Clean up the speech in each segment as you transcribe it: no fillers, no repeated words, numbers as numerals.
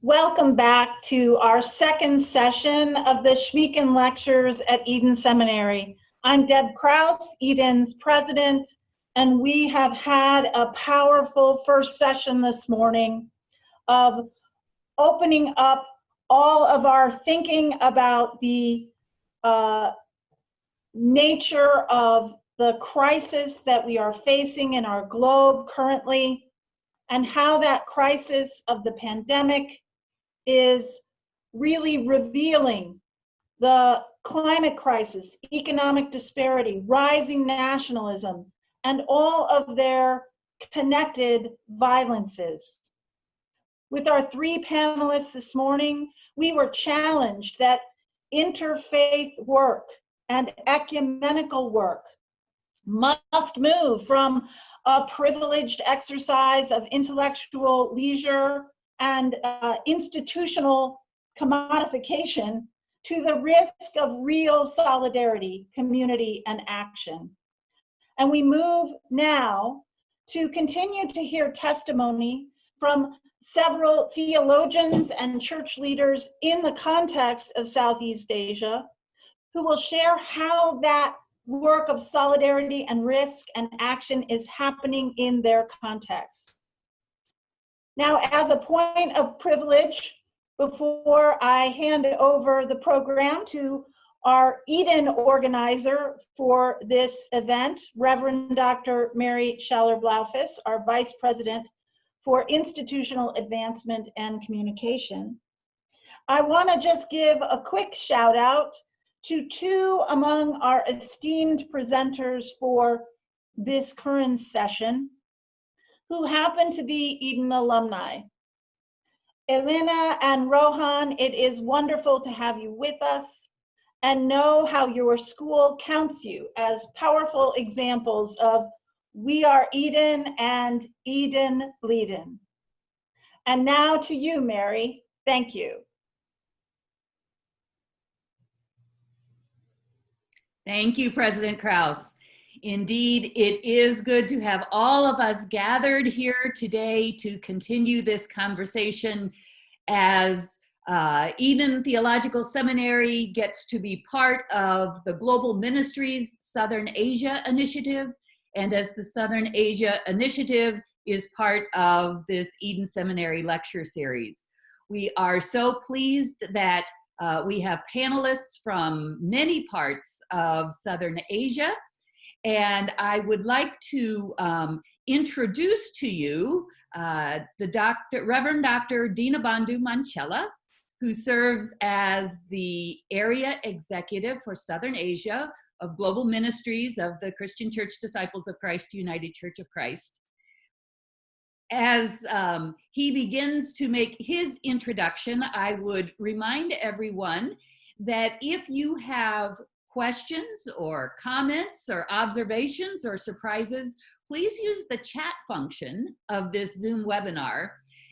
Welcome back to our second session of the Schmiechen Lectures at Eden Seminary. I'm Deb Kraus, Eden's president, and we have had a powerful first session this morning of opening up all of our thinking about the nature of the crisis that we are facing in our globe currently, and how that crisis of the pandemic is really revealing the climate crisis, economic disparity, rising nationalism, and all of their connected violences. With our three panelists this morning, we were challenged that interfaith work and ecumenical work must move from a privileged exercise of intellectual leisure and institutional commodification to the risk of real solidarity, community, and action. And we move now to continue to hear testimony from several theologians and church leaders in the context of Southeast Asia, who will share how that work of solidarity and risk and action is happening in their context. Now, as a point of privilege, before I hand over the program to our Eden organizer for this event, Reverend Dr. Mary Schaller-Blaufus, our Vice President for Institutional Advancement and Communication, I want to just give a quick shout out to two among our esteemed presenters for this current session. who happen to be Eden alumni. Elena and Rohan, it is wonderful to have you with us and know how your school counts you as powerful examples of we are Eden and Eden leadin'. And now to you, Mary. Thank you. Thank you, President Krause. Indeed, it is good to have all of us gathered here today to continue this conversation as Eden Theological Seminary gets to be part of the Global Ministries Southern Asia Initiative, and as the Southern Asia Initiative is part of this Eden Seminary Lecture Series. We are so pleased that we have panelists from many parts of Southern Asia, and I would like to introduce to you the Reverend Dr. Dinabandhu Manchella, who serves as the Area Executive for Southern Asia of Global Ministries of the Christian Church Disciples of Christ United Church of Christ. As he begins to make his introduction, I would remind everyone that if you have questions or comments or observations or surprises, please use the chat function of this Zoom webinar,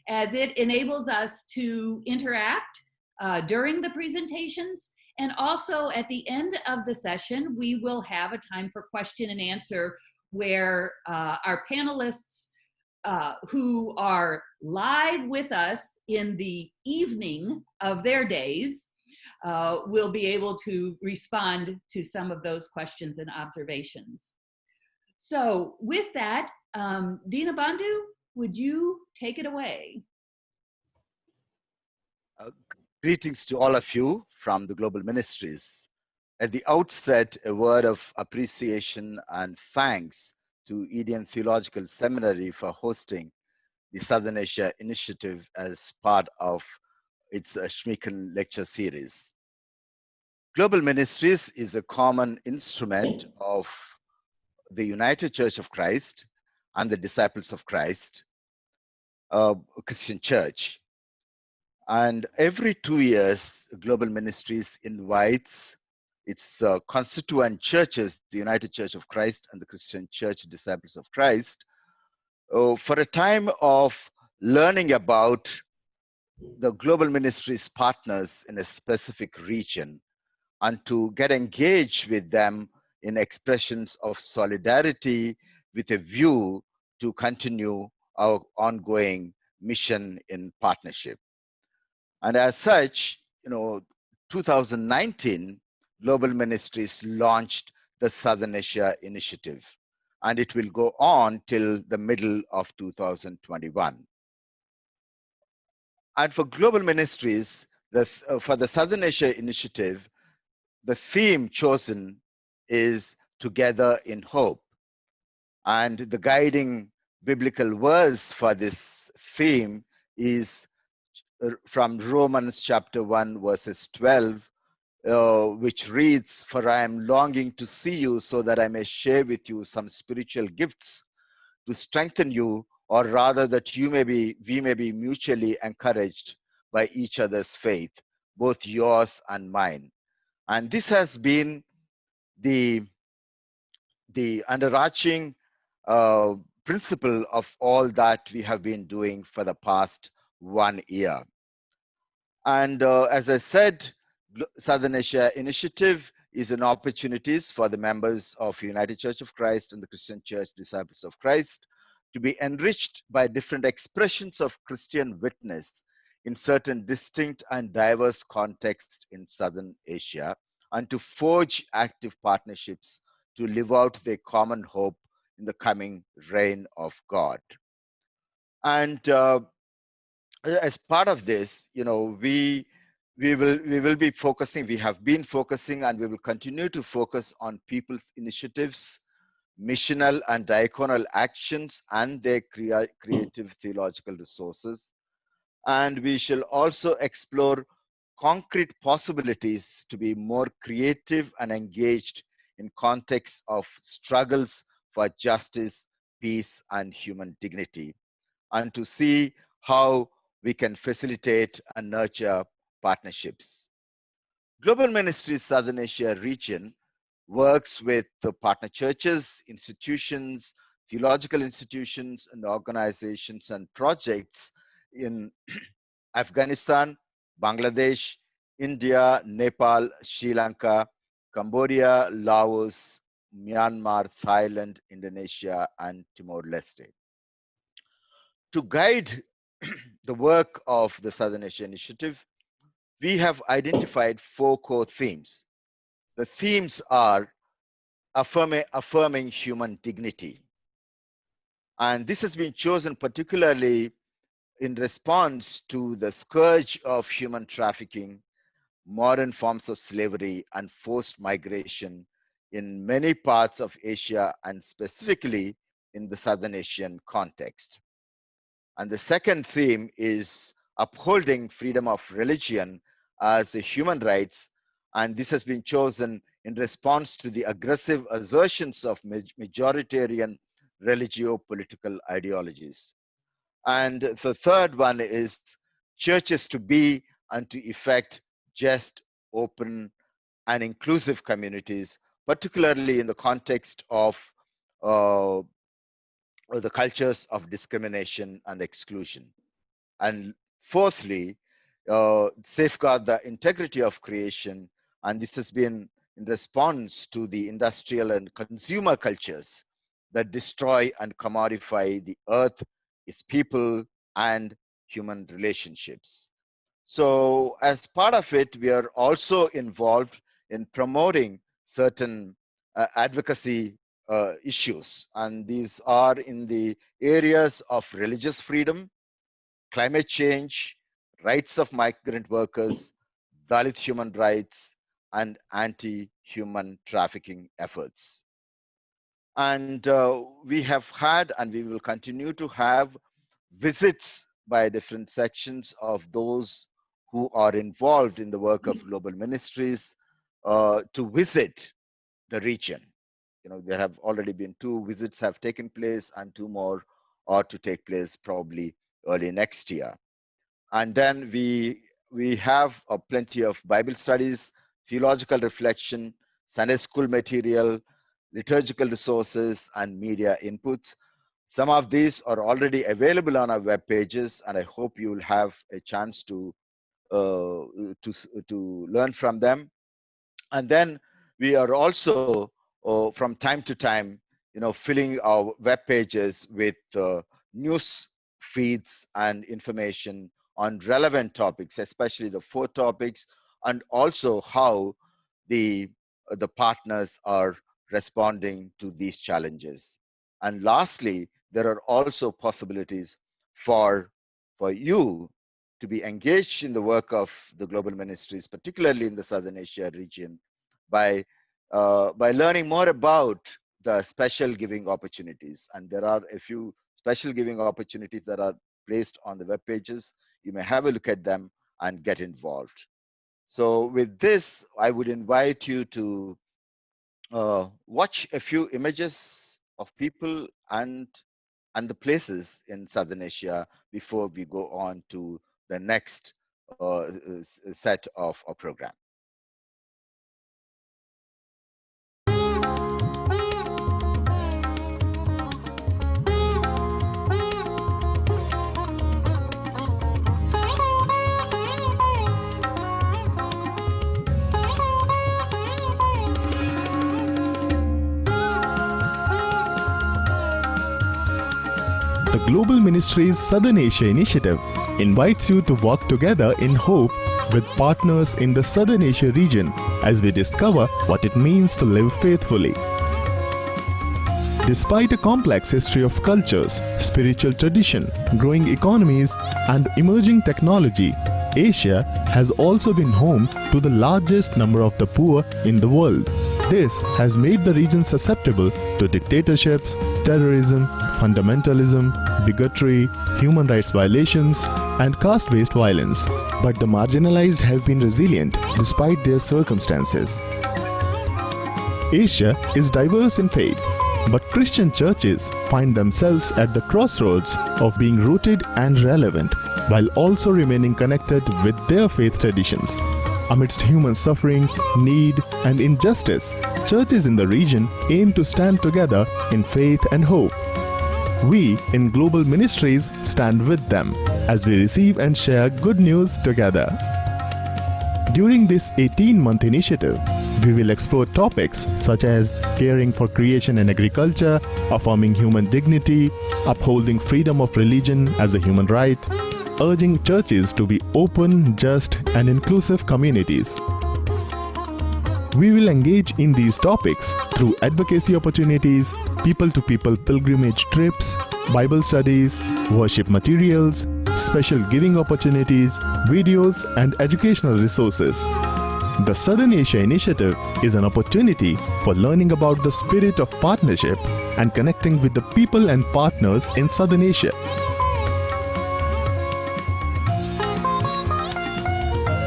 as it enables us to interact during the presentations. And also at the end of the session, we will have a time for question and answer where our panelists who are live with us in the evening of their days will be able to respond to some of those questions and observations. So with that, Dinabandhu, would you take it away? Greetings to all of you from the Global Ministries. At the outset, a word of appreciation and thanks to Eden Theological Seminary for hosting the Southern Asia Initiative as part of its Schmiechen lecture series. Global Ministries is a common instrument of the United Church of Christ and the Disciples of Christ, Christian Church. And every 2 years, Global Ministries invites its constituent churches, the United Church of Christ and the Christian Church Disciples of Christ, for a time of learning about the Global Ministries partners in a specific region and to get engaged with them in expressions of solidarity with a view to continue our ongoing mission in partnership. And as such, 2019, Global Ministries launched the Southern Asia Initiative, and it will go on till the middle of 2021. And for Global Ministries, for the Southern Asia Initiative, the theme chosen is Together in Hope. And the guiding biblical verse for this theme is from Romans chapter 1, verses 12, which reads, "For I am longing to see you so that I may share with you some spiritual gifts to strengthen you, or rather that we may be mutually encouraged by each other's faith, both yours and mine." And this has been the underarching principle of all that we have been doing for the past 1 year. And as I said, Southern Asia Initiative is an opportunity for the members of United Church of Christ and the Christian Church Disciples of Christ to be enriched by different expressions of Christian witness in certain distinct and diverse contexts in Southern Asia, and to forge active partnerships to live out their common hope in the coming reign of God. And as part of this, we will be focusing, we have been focusing, and we will continue to focus on people's initiatives, missional and diaconal actions, and their creative theological resources. And we shall also explore concrete possibilities to be more creative and engaged in context of struggles for justice, peace, and human dignity, and to see how we can facilitate and nurture partnerships. Global Ministries Southern Asia region works with the partner churches, institutions, theological institutions, and organizations and projects in Afghanistan, Bangladesh, India, Nepal, Sri Lanka, Cambodia, Laos, Myanmar, Thailand, Indonesia, and Timor-Leste. To guide the work of the Southern Asia Initiative, we have identified 4 core themes. The themes are affirming human dignity. And this has been chosen particularly in response to the scourge of human trafficking, modern forms of slavery, and forced migration in many parts of Asia, and specifically in the Southern Asian context. And the second theme is upholding freedom of religion as a human rights, and this has been chosen in response to the aggressive assertions of majoritarian religio-political ideologies. And the third one is churches to be and to effect just, open, and inclusive communities, particularly in the context of the cultures of discrimination and exclusion. And fourthly, safeguard the integrity of creation. And this has been in response to the industrial and consumer cultures that destroy and commodify the earth, its people, and human relationships. So as part of it, we are also involved in promoting certain advocacy issues. And these are in the areas of religious freedom, climate change, rights of migrant workers, Dalit human rights, and anti-human trafficking efforts. And we have had, and we will continue to have, visits by different sections of those who are involved in the work of global ministries to visit the region. You know, there have already been 2 visits have taken place, and 2 more are to take place probably early next year. And then we have plenty of Bible studies, theological reflection, Sunday school material, liturgical resources, and media inputs. Some of these are already available on our web pages, and I hope you will have a chance to learn from them. And then we are also, from time to time, filling our web pages with news feeds and information on relevant topics, especially the 4 topics, and also how the partners are responding to these challenges. And lastly, there are also possibilities for you to be engaged in the work of the global ministries, particularly in the Southern Asia region, by learning more about the special giving opportunities. And there are a few special giving opportunities that are placed on the web pages. You may have a look at them and get involved. So with this, I would invite you to watch a few images of people and the places in Southern Asia before we go on to the next set of our program. The Global Ministries Southern Asia Initiative invites you to work together in hope with partners in the Southern Asia region as we discover what it means to live faithfully. Despite a complex history of cultures, spiritual tradition, growing economies, and emerging technology, Asia has also been home to the largest number of the poor in the world. This has made the region susceptible to dictatorships, terrorism, fundamentalism, bigotry, human rights violations, and caste-based violence. But the marginalized have been resilient despite their circumstances. Asia is diverse in faith. But Christian churches find themselves at the crossroads of being rooted and relevant while also remaining connected with their faith traditions. Amidst human suffering, need, and injustice, churches in the region aim to stand together in faith and hope. We in Global Ministries stand with them as we receive and share good news together. During this 18-month initiative, we will explore topics such as caring for creation and agriculture, affirming human dignity, upholding freedom of religion as a human right, urging churches to be open, just, and inclusive communities. We will engage in these topics through advocacy opportunities, people-to-people pilgrimage trips, Bible studies, worship materials, special giving opportunities, videos, and educational resources. The Southern Asia Initiative is an opportunity for learning about the spirit of partnership and connecting with the people and partners in Southern Asia.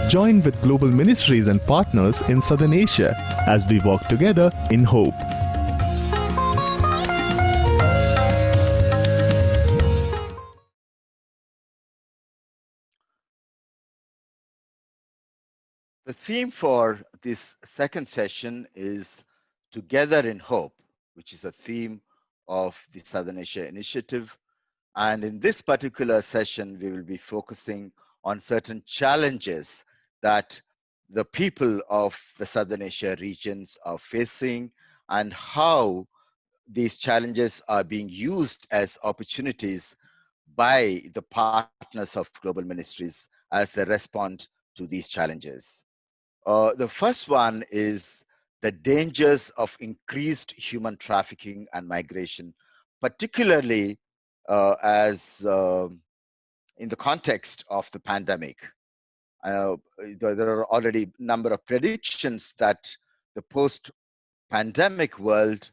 Join with Global Ministries and partners in Southern Asia as we walk together in hope. The theme for this second session is Together in Hope, which is a theme of the Southern Asia Initiative. And in this particular session, we will be focusing on certain challenges that the people of the Southern Asia regions are facing and how these challenges are being used as opportunities by the partners of Global Ministries as they respond to these challenges. The first one is the dangers of increased human trafficking and migration, particularly as in the context of the pandemic. There are already a number of predictions that the post-pandemic world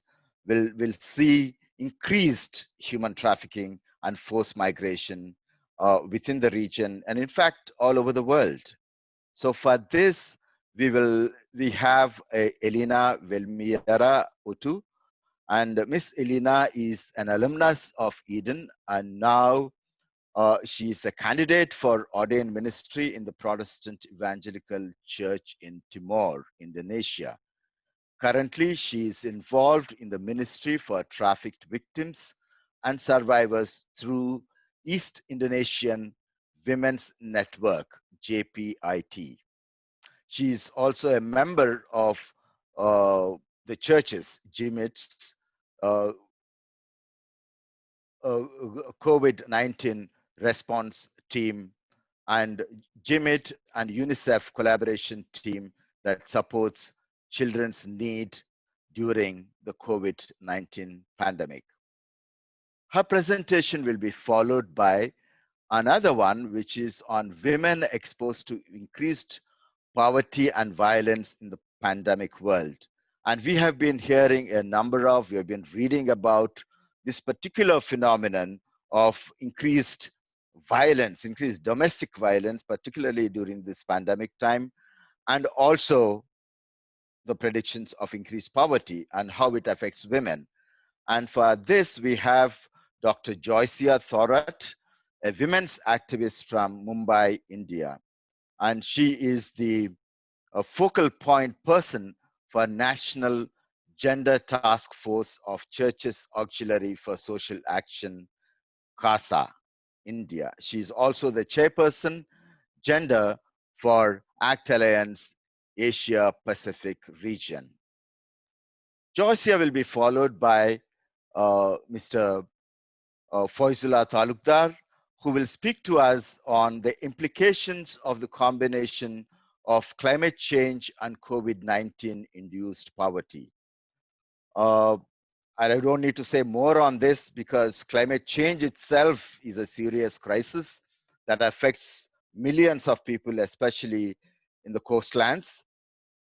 will see increased human trafficking and forced migration within the region, and in fact, all over the world. So for this, we have Elena Velmira Utu, and Miss Elena is an alumnus of Eden, and now she is a candidate for ordained ministry in the Protestant Evangelical Church in Timor, Indonesia. Currently, she is involved in the ministry for trafficked victims and survivors through East Indonesian Women's Network, JPIT. She is also a member of the church's GMIT's COVID-19 response team and GMIT and UNICEF collaboration team that supports children's need during the COVID-19 pandemic. Her presentation will be followed by another one, which is on women exposed to increased poverty and violence in the pandemic world. And we have been hearing we have been reading about this particular phenomenon of increased violence, increased domestic violence, particularly during this pandemic time, and also the predictions of increased poverty and how it affects women. And for this, we have Dr. Joycia Thorat, a women's activist from Mumbai, India. And she is the focal point person for National Gender Task Force of Churches Auxiliary for Social Action, CASA, India. She is also the chairperson, Gender for ACT Alliance, Asia Pacific region. Joycia will be followed by Mr. Foizullah Talukdar, who will speak to us on the implications of the combination of climate change and COVID-19 induced poverty. I don't need to say more on this because climate change itself is a serious crisis that affects millions of people, especially in the coastlands.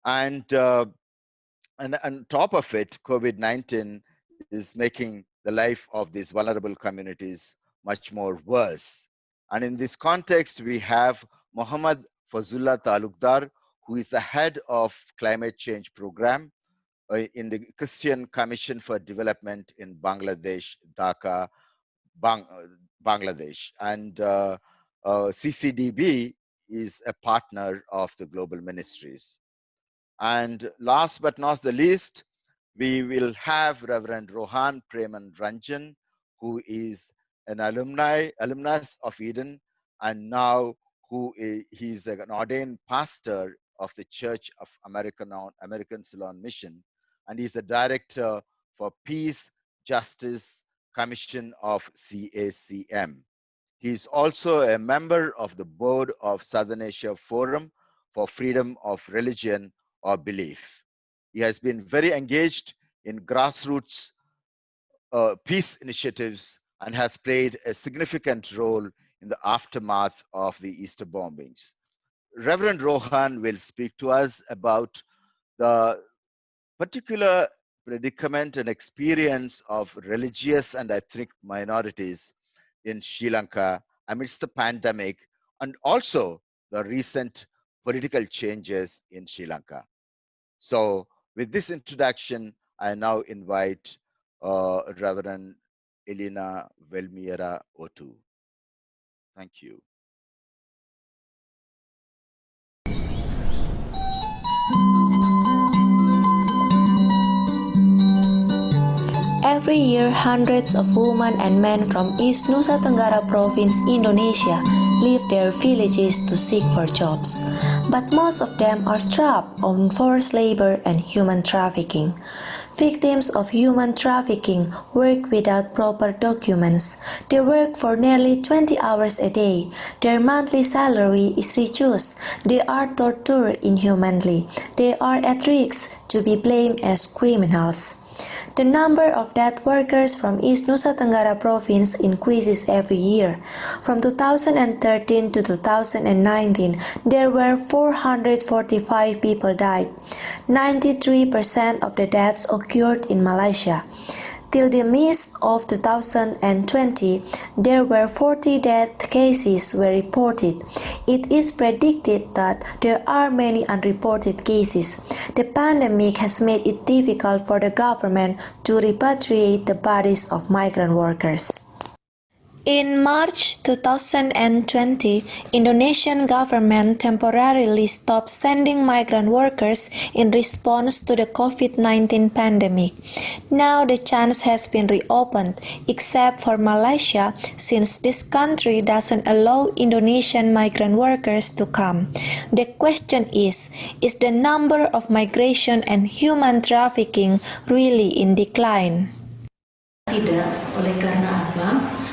And on top of it, COVID-19 is making the life of these vulnerable communities much more worse. And in this context, we have Muhammad Fazullah Talukdar, who is the head of climate change program in the Christian Commission for Development in Bangladesh, Dhaka, Bangladesh. And CCDB is a partner of the global ministries. And last but not the least, we will have Reverend Rohan Preman Ranjan, who is an alumnus of Eden, and now he's an ordained pastor of the Church of American Ceylon Mission, and he's the director for Peace, Justice Commission of CACM. He's also a member of the board of Southern Asia Forum for Freedom of Religion or Belief. He has been very engaged in grassroots peace initiatives and has played a significant role in the aftermath of the Easter bombings. Reverend Rohan will speak to us about the particular predicament and experience of religious and ethnic minorities in Sri Lanka amidst the pandemic, and also the recent political changes in Sri Lanka. So with this introduction, I now invite Reverend Elena Velmiera Otu. Thank you. Every year, hundreds of women and men from East Nusa Tenggara Province, Indonesia, leave their villages to seek for jobs. But most of them are trapped on forced labor and human trafficking. Victims of human trafficking work without proper documents. They work for nearly 20 hours a day. Their monthly salary is reduced. They are tortured inhumanly. They are at risk to be blamed as criminals. The number of dead workers from East Nusa Tenggara Province increases every year. From 2013 to 2019, there were 445 people died. 93% of the deaths occurred in Malaysia. Till the midst of 2020, there were 40 death cases were reported. It is predicted that there are many unreported cases. The pandemic has made it difficult for the government to repatriate the bodies of migrant workers. In March 2020, Indonesian government temporarily stopped sending migrant workers in response to the COVID-19 pandemic. Now the chance has been reopened, except for Malaysia, since this country doesn't allow Indonesian migrant workers to come. The question is the number of migration and human trafficking really in decline? Tidak, oleh karena apa?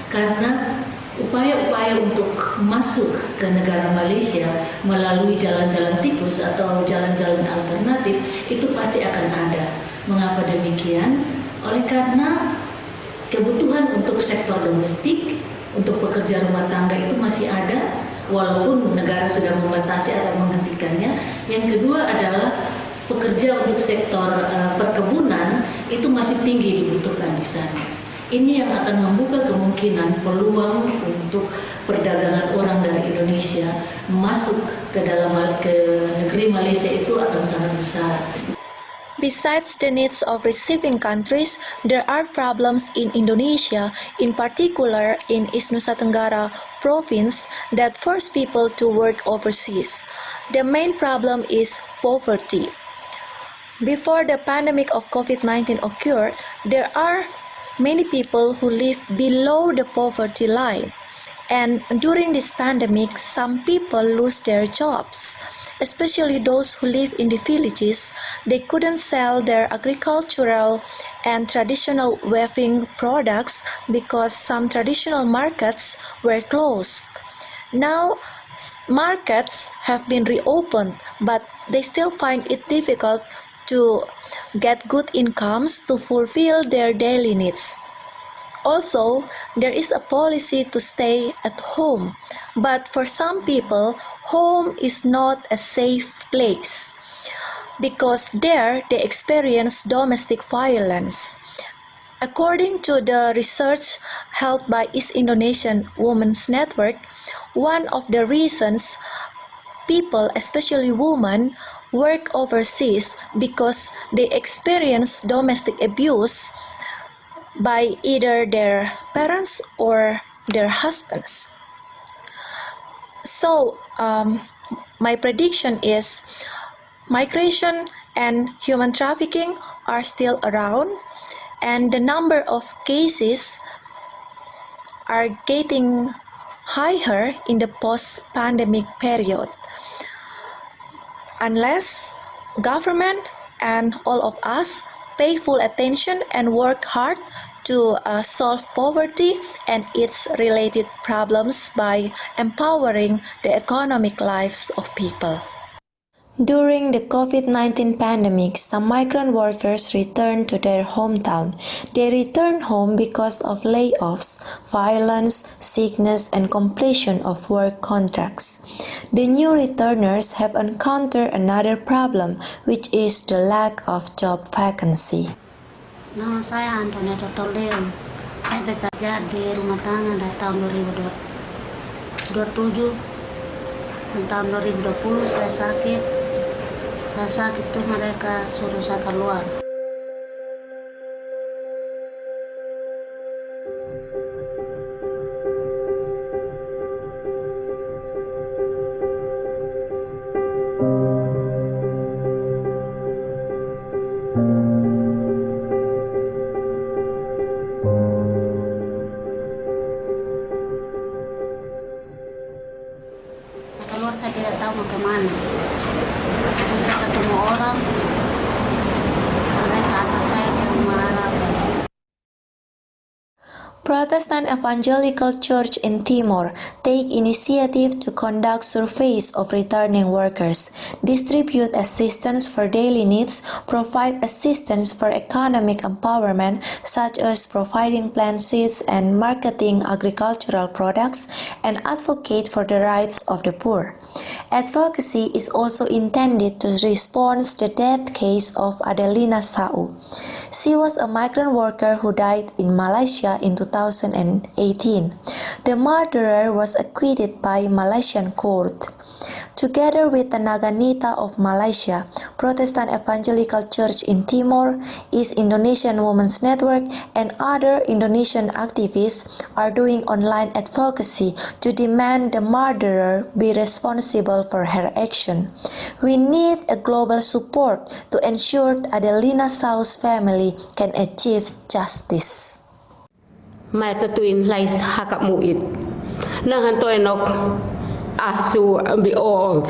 Karena upaya-upaya untuk masuk ke negara Malaysia melalui jalan-jalan tikus atau jalan-jalan alternatif itu pasti akan ada. Mengapa demikian? Oleh karena kebutuhan untuk sektor domestik, untuk pekerja rumah tangga itu masih ada, walaupun negara sudah membatasi atau menghentikannya. Yang kedua adalah pekerja untuk sektor perkebunan itu masih tinggi dibutuhkan di sana. Ini yang akan membuka kemungkinan peluang untuk perdagangan orang dari Indonesia masuk ke negeri Malaysia itu akan sangat besar. Besides the needs of receiving countries, there are problems in Indonesia, in particular in East Nusa Tenggara Province, that force people to work overseas. The main problem is poverty. Before the pandemic of COVID-19 occurred, there are many people who live below the poverty line. And during this pandemic, some people lose their jobs, especially those who live in the villages. They couldn't sell their agricultural and traditional weaving products because some traditional markets were closed. Now, markets have been reopened, but they still find it difficult to get good incomes to fulfill their daily needs. Also, there is a policy to stay at home, but for some people, home is not a safe place because there they experience domestic violence. According to the research held by East Indonesian Women's Network, one of the reasons people, especially women, work overseas because they experience domestic abuse by either their parents or their husbands. So, my prediction is migration and human trafficking are still around, and the number of cases are getting higher in the post-pandemic period. Unless government and all of us pay full attention and work hard to solve poverty and its related problems by empowering the economic lives of people. During the COVID-19 pandemic, some migrant workers returned to their hometown. They returned home because of layoffs, violence, sickness, and completion of work contracts. The new returners have encountered another problem, which is the lack of job vacancy. Nama saya Antoinette Toledo. Saya bekerja di rumah tangga dari tahun 2027. Dan tahun 2020 saya sakit. Saya sakit itu mereka suruh saya keluar. Saya tidak tahu mau kemana. Terus saya ketemu orang, mereka antar saya ke rumah Arab. Protestant Evangelical Church in Timor take initiative to conduct surveys of returning workers, distribute assistance for daily needs, provide assistance for economic empowerment such as providing plant seeds and marketing agricultural products, and advocate for the rights of the poor. Advocacy is also intended to respond to the death case of Adelina Sau. She was a migrant worker who died in Malaysia in 2018. The murderer was acquitted by Malaysian court. Together with the Naganita of Malaysia, Protestant Evangelical Church in Timor, East Indonesian Women's Network, and other Indonesian activists are doing online advocacy to demand the murderer be responsible for her action. We need a global support to ensure Adelina Sau's family can achieve justice. Mai tatuin lais hakap muit. Nang hantoy nok asu ambi of.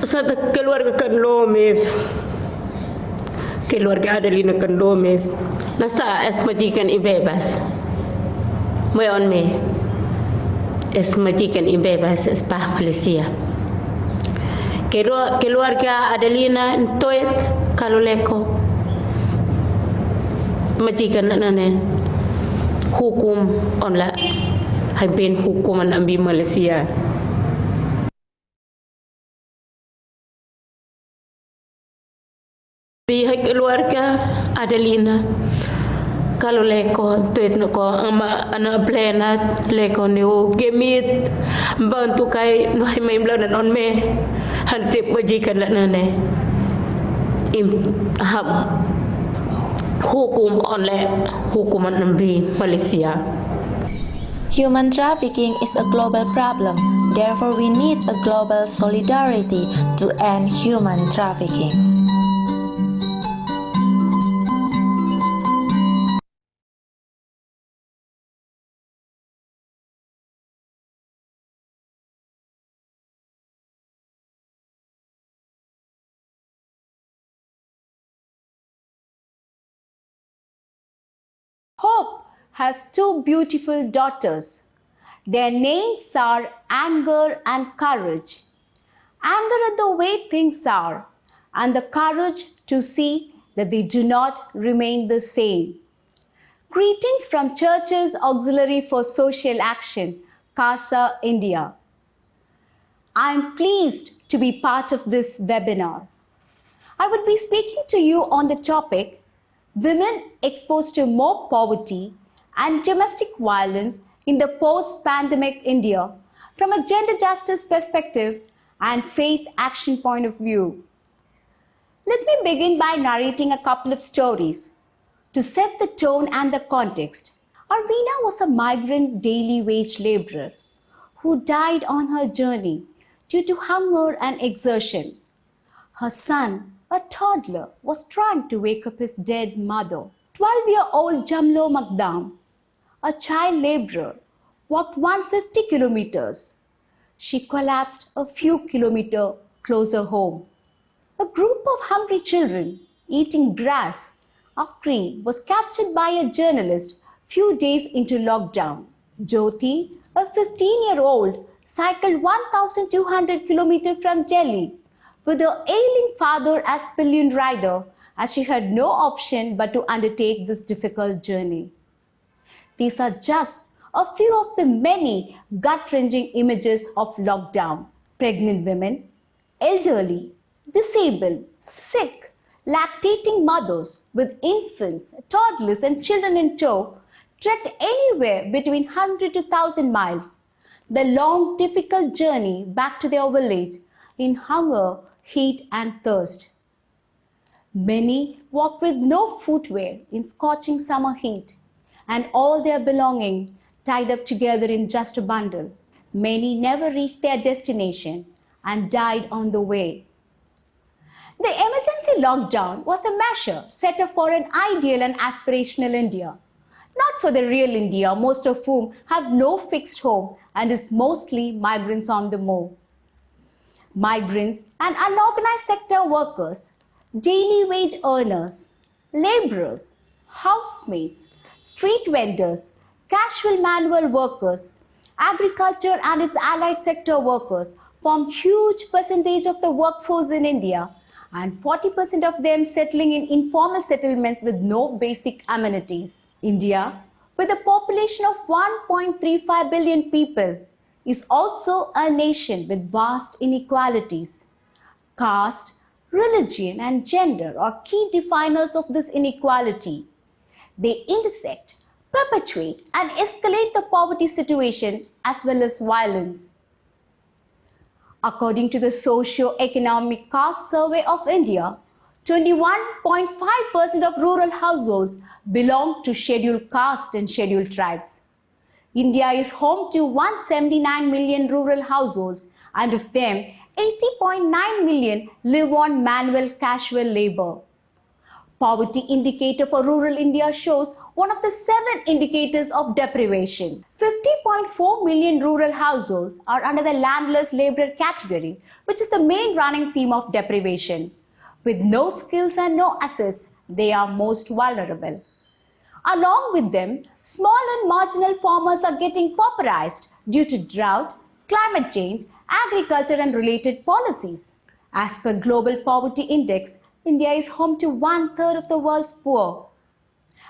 Sa keluarga kan lomef. Keluarga Adelina kan lomef. Nasa es majikan ibebas. Mayon me. Es majikan ibebas es pa Malaysia. Keluarga Adelina entoet kaloleko. Majikan nanen hukum onla hampir hukuman ambi Malaysia. Pihak keluarga Adelina kalau leko tuit nako ama anak planat leko neu gemit bantu kai noi mai blan on me hantip majikan nane im ham hukum oleh hukuman negeri Malaysia. Human trafficking is a global problem. Therefore, we need a global solidarity to end human trafficking. Hope has two beautiful daughters. Their names are Anger and Courage. Anger at the way things are, and the courage to see that they do not remain the same. Greetings from Church's Auxiliary for Social Action, CASA, India. I am pleased to be part of this webinar. I would be speaking to you on the topic Women exposed to more poverty and domestic violence in the post-pandemic India from a gender justice perspective and faith action point of view. Let me begin by narrating a couple of stories to set the tone and the context. Arvina was a migrant daily wage laborer who died on her journey due to hunger and exertion. Her son, a toddler, was trying to wake up his dead mother. 12-year-old Jamlo Magdam, a child laborer, walked 150 kilometers. She collapsed a few kilometers closer home. A group of hungry children eating grass akri was captured by a journalist few days into lockdown. Jyoti, a 15-year-old, cycled 1,200 kilometers from Delhi with her ailing father as pillion rider, as she had no option but to undertake this difficult journey. These are just a few of the many gut-wrenching images of lockdown. Pregnant women, elderly, disabled, sick, lactating mothers with infants, toddlers and children in tow trekked anywhere between 100 to 1,000 miles. The long, difficult journey back to their village in hunger, heat and thirst. Many walked with no footwear in scorching summer heat and all their belongings tied up together in just a bundle. Many never reached their destination and died on the way. The emergency lockdown was a measure set up for an ideal and aspirational India, not for the real India, most of whom have no fixed home and is mostly migrants on the move. Migrants and unorganized sector workers, daily wage earners, laborers, housemaids, street vendors, casual manual workers, agriculture and its allied sector workers form huge percentage of the workforce in India, and 40% of them settling in informal settlements with no basic amenities. India, with a population of 1.35 billion people, is also a nation with vast inequalities. Caste, religion and gender are key definers of this inequality. They intersect, perpetuate and escalate the poverty situation as well as violence. According to the Socio-Economic Caste Survey of India, 21.5% of rural households belong to scheduled caste and scheduled tribes. India is home to 179 million rural households, and of them, 80.9 million live on manual casual labor. Poverty indicator for rural India shows one of the 7 indicators of deprivation. 50.4 million rural households are under the landless laborer category, which is the main running theme of deprivation. With no skills and no assets, they are most vulnerable. Along with them, small and marginal farmers are getting pauperized due to drought, climate change, agriculture and related policies. As per Global Poverty Index, India is home to 1/3 of the world's poor.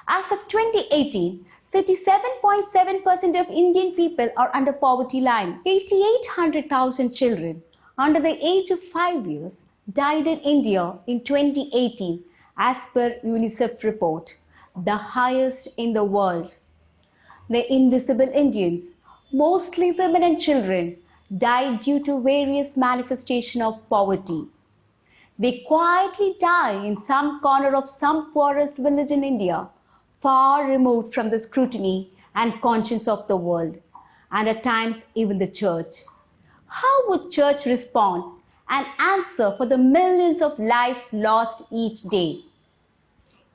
As of 2018, 37.7% of Indian people are under poverty line. 8,800,000 children under the age of 5 years died in India in 2018 as per UNICEF report, the highest in the world. The invisible Indians, mostly women and children, died due to various manifestations of poverty. They quietly die in some corner of some poorest village in India, far removed from the scrutiny and conscience of the world, and at times even the church. How would church respond and answer for the millions of lives lost each day?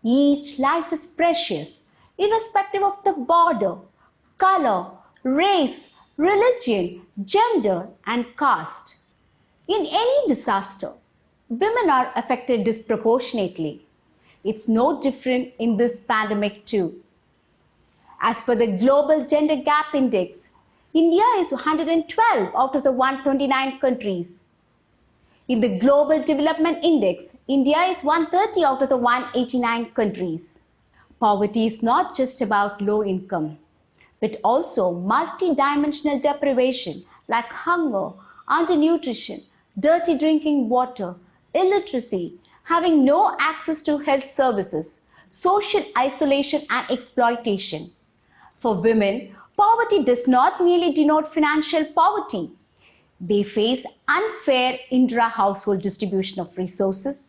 Each life is precious, irrespective of the border, color, race, religion, gender, and caste. In any disaster, women are affected disproportionately. It's no different in this pandemic too. As per the Global Gender Gap Index, India is 112 out of the 129 countries. In the Global Development Index, India is 130 out of the 189 countries. Poverty is not just about low income, but also multi-dimensional deprivation like hunger, undernutrition, dirty drinking water, illiteracy, having no access to health services, social isolation and exploitation. For women, poverty does not merely denote financial poverty. They face unfair intra-household distribution of resources.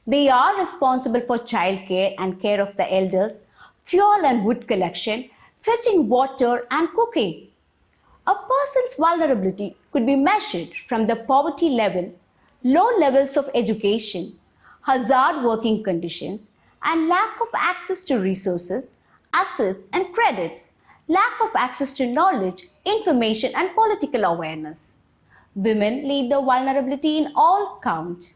They are responsible for childcare and care of the elders, fuel and wood collection, fetching water and cooking. A person's vulnerability could be measured from the poverty level, low levels of education, hazard working conditions, and lack of access to resources, assets and credits, lack of access to knowledge, information and political awareness. Women lead the vulnerability in all count.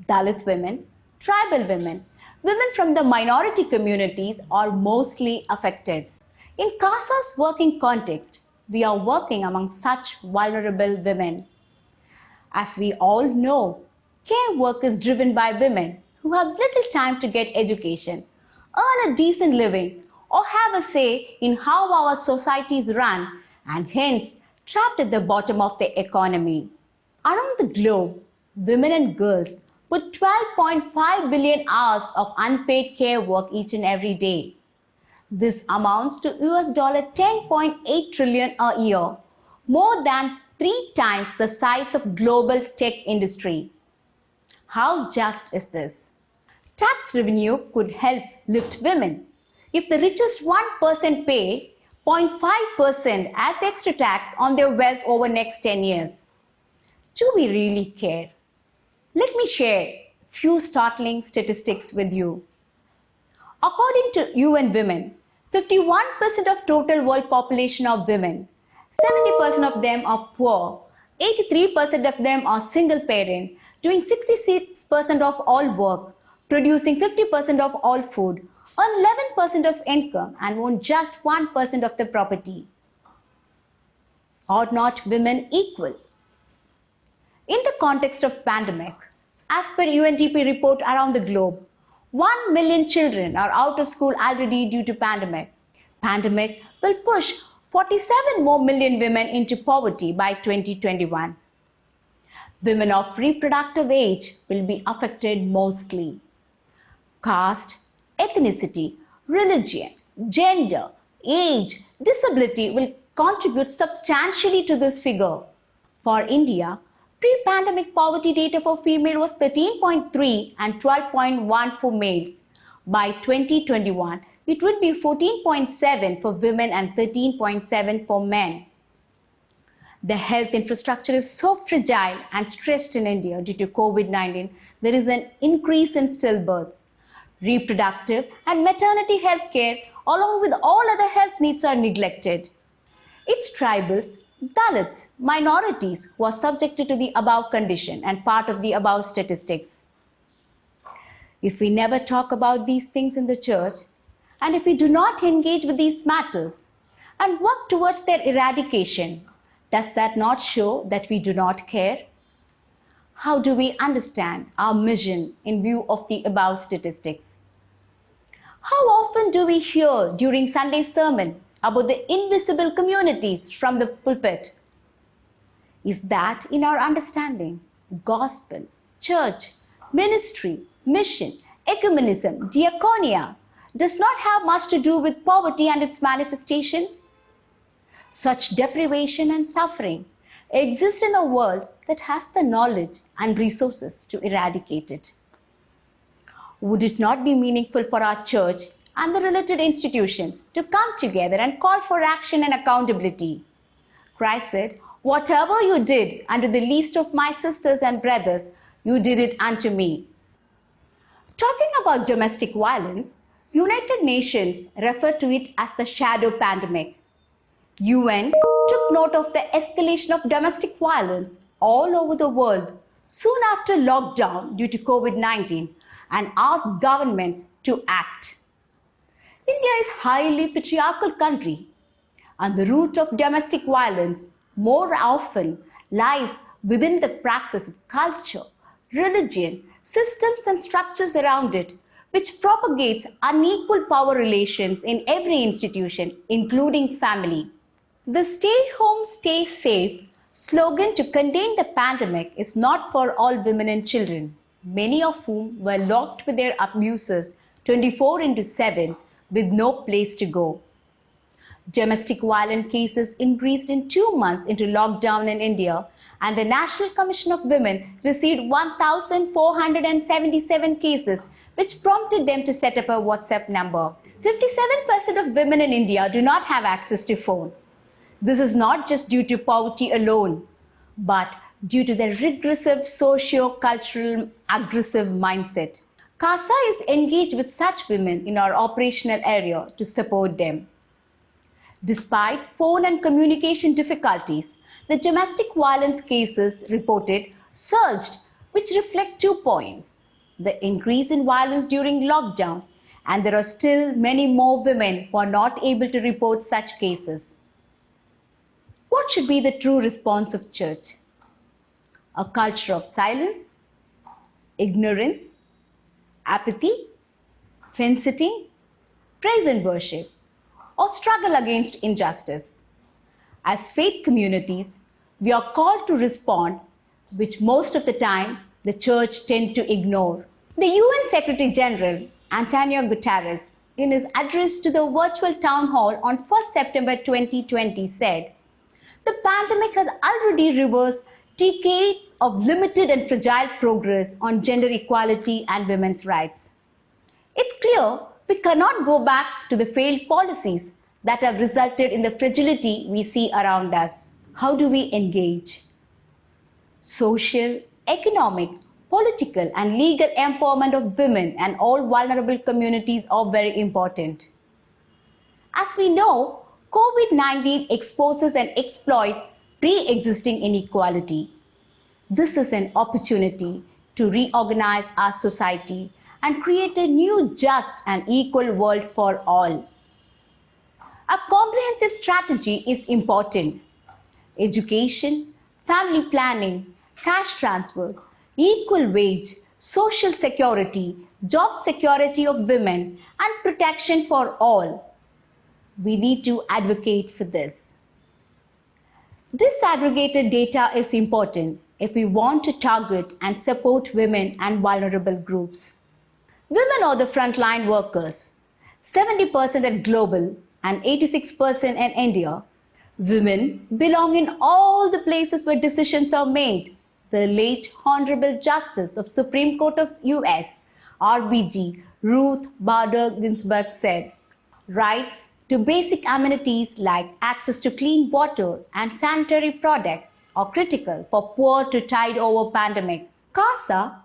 Dalit women, tribal women, women from the minority communities are mostly affected. In CASA's working context, we are working among such vulnerable women. As we all know, care work is driven by women who have little time to get education, earn a decent living, or have a say in how our societies run, and hence trapped at the bottom of the economy. Around the globe, women and girls put 12.5 billion hours of unpaid care work each and every day. This amounts to $10.8 trillion a year, more than 3 times the size of global tech industry. How just is this? Tax revenue could help lift women. If the richest 1% pay 0.5% as extra tax on their wealth over next 10 years. Do we really care? Let me share a few startling statistics with you. According to UN Women, 51% of total world population are women. 70% of them are poor. 83% of them are single parent, doing 66% of all work, producing 50% of all food, earn 11% of income and own just 1% of the property. Are not women equal? In the context of pandemic, as per UNDP report around the globe, 1 million children are out of school already due to pandemic. Pandemic will push 47 more million women into poverty by 2021. Women of reproductive age will be affected mostly. Caste, ethnicity, religion, gender, age, disability will contribute substantially to this figure. For India, pre-pandemic poverty data for female was 13.3 and 12.1 for males. By 2021, it would be 14.7 for women and 13.7 for men. The health infrastructure is so fragile and stressed in India due to COVID-19, there is an increase in stillbirths. Reproductive and maternity health care, along with all other health needs, are neglected. It's tribals, Dalits, minorities who are subjected to the above condition and part of the above statistics. If we never talk about these things in the church, and if we do not engage with these matters and work towards their eradication, does that not show that we do not care? How do we understand our mission in view of the above statistics? How often do we hear during Sunday sermon about the invisible communities from the pulpit? Is that in our understanding? Gospel, church, ministry, mission, ecumenism, diaconia does not have much to do with poverty and its manifestation? Such deprivation and suffering exist in a world that has the knowledge and resources to eradicate it. Would it not be meaningful for our church and the related institutions to come together and call for action and accountability? Christ said, "Whatever you did unto the least of my sisters and brothers, you did it unto me." Talking about domestic violence, United Nations referred to it as the shadow pandemic. UN took note of the escalation of domestic violence all over the world soon after lockdown due to COVID-19 and asked governments to act. India is a highly patriarchal country, and the root of domestic violence more often lies within the practice of culture, religion, systems and structures around it, which propagates unequal power relations in every institution, including family. The "Stay Home, Stay Safe" slogan to contain the pandemic is not for all women and children, many of whom were locked with their abusers 24/7 with no place to go. Domestic violence cases increased in 2 months into lockdown in India, and the National Commission of Women received 1,477 cases, which prompted them to set up a WhatsApp number. 57% of women in India do not have access to phone. This is not just due to poverty alone, but due to their regressive socio-cultural aggressive mindset. CASA is engaged with such women in our operational area to support them. Despite phone and communication difficulties, the domestic violence cases reported surged, which reflect 2 points: the increase in violence during lockdown, and there are still many more women who are not able to report such cases. What should be the true response of church? A culture of silence, ignorance, apathy, fence-sitting, praise and worship, or struggle against injustice? As faith communities, we are called to respond, which most of the time the church tends to ignore. The UN Secretary General, Antonio Guterres, in his address to the virtual town hall on 1st September 2020 said, "The pandemic has already reversed decades of limited and fragile progress on gender equality and women's rights. It's clear we cannot go back to the failed policies that have resulted in the fragility we see around us. How do we engage? Social, economic, political, and legal empowerment of women and all vulnerable communities are very important. As we know, COVID-19 exposes and exploits pre-existing inequality. This is an opportunity to reorganize our society and create a new just and equal world for all. A comprehensive strategy is important. Education, family planning, cash transfers, equal wage, social security, job security of women, and protection for all. We need to advocate for this. Disaggregated data is important if we want to target and support women and vulnerable groups. Women are the frontline workers, 70% at global and 86% in India. Women belong in all the places where decisions are made. The late Honorable Justice of Supreme Court of US, RBG, Ruth Bader Ginsburg said, "Rights to basic amenities like access to clean water and sanitary products are critical for poor to tide over pandemic." CASA,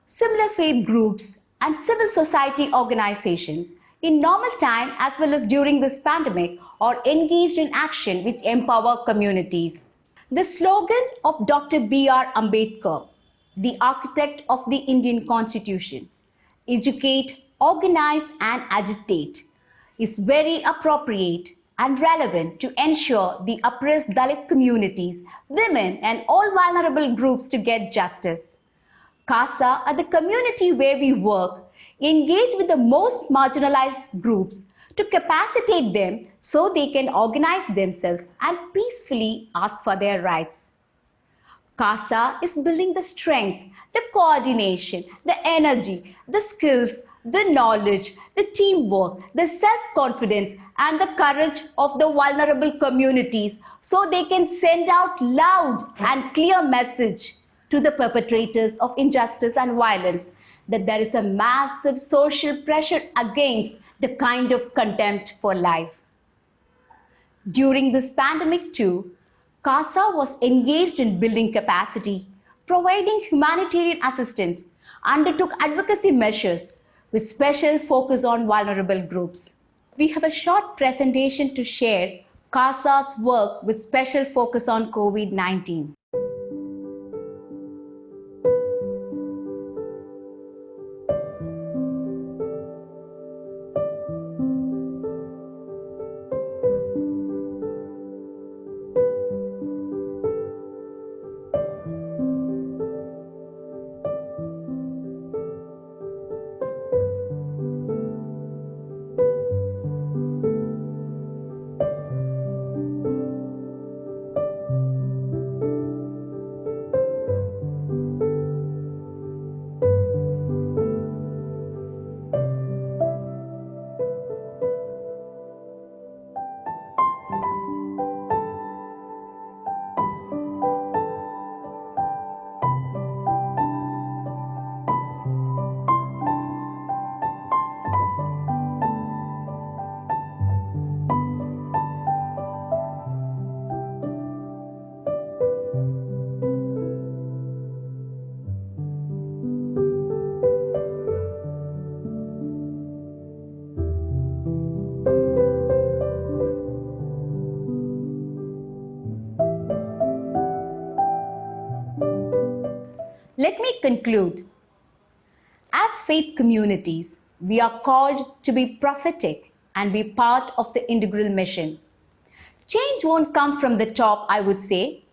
similar faith groups, and civil society organizations in normal time as well as during this pandemic are engaged in action which empower communities. The slogan of Dr. B.R. Ambedkar, the architect of the Indian Constitution, "Educate, organize and agitate," is very appropriate and relevant to ensure the oppressed Dalit communities, women and all vulnerable groups to get justice. CASA, at the community where we work, engage with the most marginalized groups to capacitate them so they can organize themselves and peacefully ask for their rights. CASA is building the strength, the coordination, the energy, the skills, the knowledge, the teamwork, the self-confidence, and the courage of the vulnerable communities so they can send out loud and clear message to the perpetrators of injustice and violence that there is a massive social pressure against the kind of contempt for life. During this pandemic too, CASA was engaged in building capacity, providing humanitarian assistance, undertook advocacy measures with special focus on vulnerable groups. We have a short presentation to share CASA's work with special focus on COVID-19. Let me conclude. As faith communities, we are called to be prophetic and be part of the integral mission. Change won't come from the top, I would say.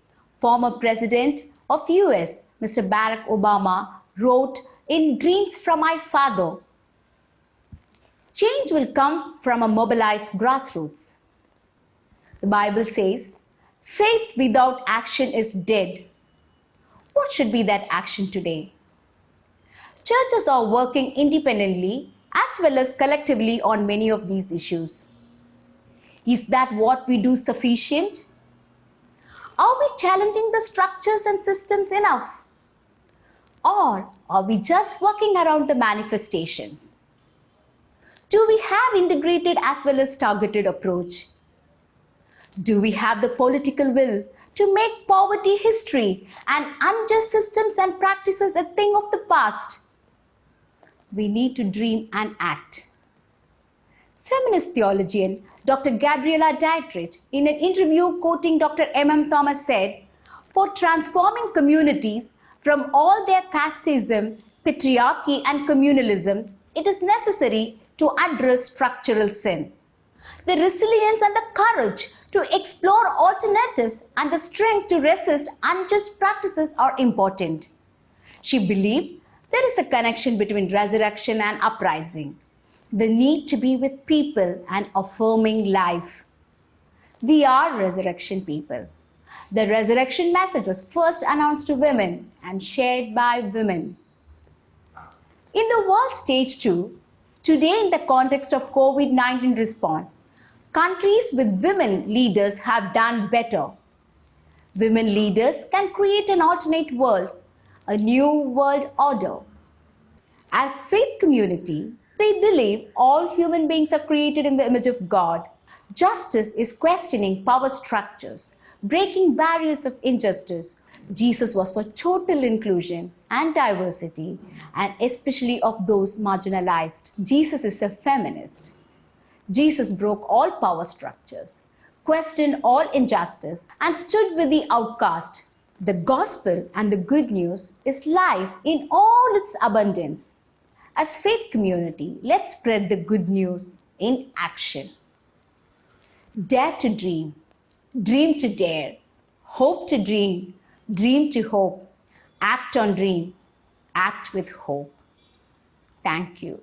Former President of US, Mr. Barack Obama, wrote in Dreams from My Father, change will come from a mobilized grassroots. The Bible says, faith without action is dead. What should be that action today? Churches are working independently as well as collectively on many of these issues. Is that what we do sufficient? Are we challenging the structures and systems enough? Or are we just working around the manifestations? Do we have integrated as well as targeted approach? Do we have the political will to make poverty history and unjust systems and practices a thing of the past? We need to dream and act. Feminist theologian Dr. Gabriela Dietrich, in an interview quoting Dr. M. Thomas, said, for transforming communities from all their casteism, patriarchy, and communalism, it is necessary to address structural sin. The resilience and the courage to explore alternatives and the strength to resist unjust practices are important. She believed there is a connection between resurrection and uprising. The need to be with people and affirming life. We are resurrection people. The resurrection message was first announced to women and shared by women. In the world stage too, today in the context of COVID-19 response, countries with women leaders have done better. Women leaders can create an alternate world, a new world order. As faith community, we believe all human beings are created in the image of God. Justice is questioning power structures, breaking barriers of injustice. Jesus was for total inclusion and diversity, and especially of those marginalized. Jesus is a feminist. Jesus broke all power structures, questioned all injustice, and stood with the outcast. The gospel and the good news is life in all its abundance. As faith community, let's spread the good news in action. Dare to dream, dream to dare, hope to dream, dream to hope, act on dream, act with hope. Thank you.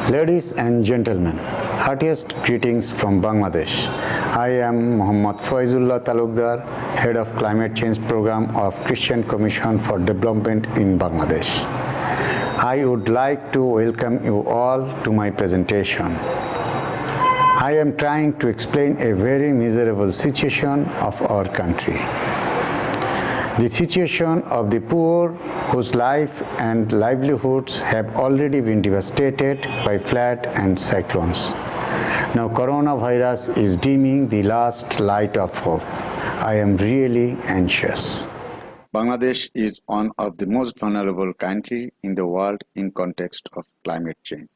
Ladies and gentlemen, heartiest greetings from Bangladesh. I am Mohammad Faizullah Talukdar, Head of Climate Change Program of Christian Commission for Development in Bangladesh. I would like to welcome you all to my presentation. I am trying to explain a very miserable situation of our country. The situation of the poor whose life and livelihoods have already been devastated by flood and cyclones. Now coronavirus is dimming the last light of hope. I am really anxious. Bangladesh is one of the most vulnerable countries in the world in context of climate change.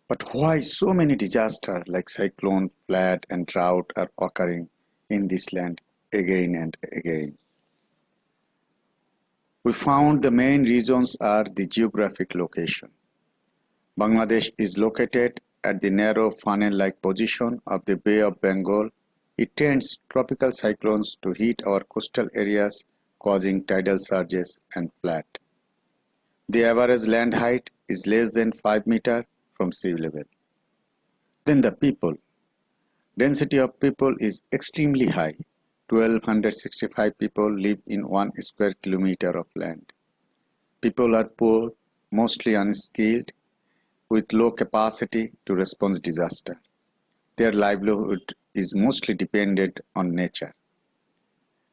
But why so many disasters like cyclone, flood and drought are occurring in this land again and again? We found the main reasons are the geographic location. Bangladesh is located at the narrow funnel-like position of the Bay of Bengal. It tends tropical cyclones to hit our coastal areas, causing tidal surges and flood. The average land height is less than 5 meters from sea level. Then the people. Density of people is extremely high. 1,265 people live in 1 square kilometer of land. People are poor, mostly unskilled, with low capacity to respond to disaster. Their livelihood is mostly dependent on nature.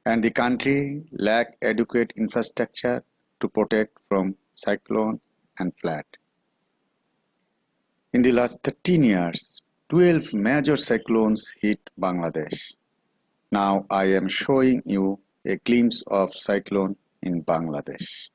And the country lacks adequate infrastructure to protect from cyclone and flood. In the last 13 years, 12 major cyclones hit Bangladesh. Now I am showing you a glimpse of cyclone in Bangladesh.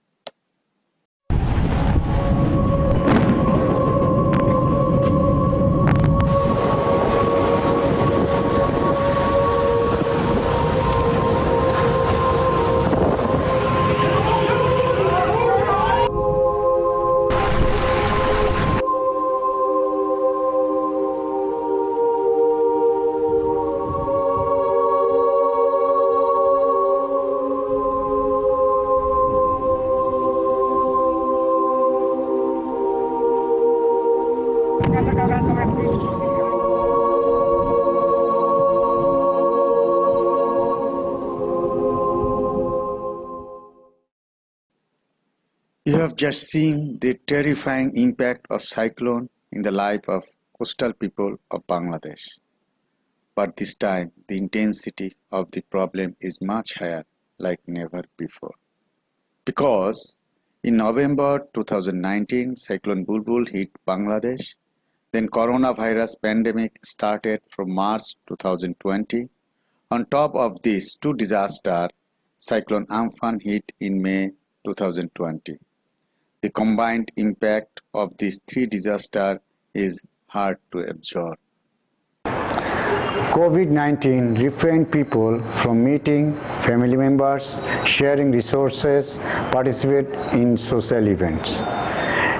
You have just seen the terrifying impact of cyclone in the life of coastal people of Bangladesh. But this time, the intensity of the problem is much higher, like never before. Because in November 2019, Cyclone Bulbul hit Bangladesh. Then coronavirus pandemic started from March 2020. On top of these two disasters, Cyclone Amphan hit in May 2020. The combined impact of these three disasters is hard to absorb. COVID-19 refrained people from meeting family members, sharing resources, participate in social events.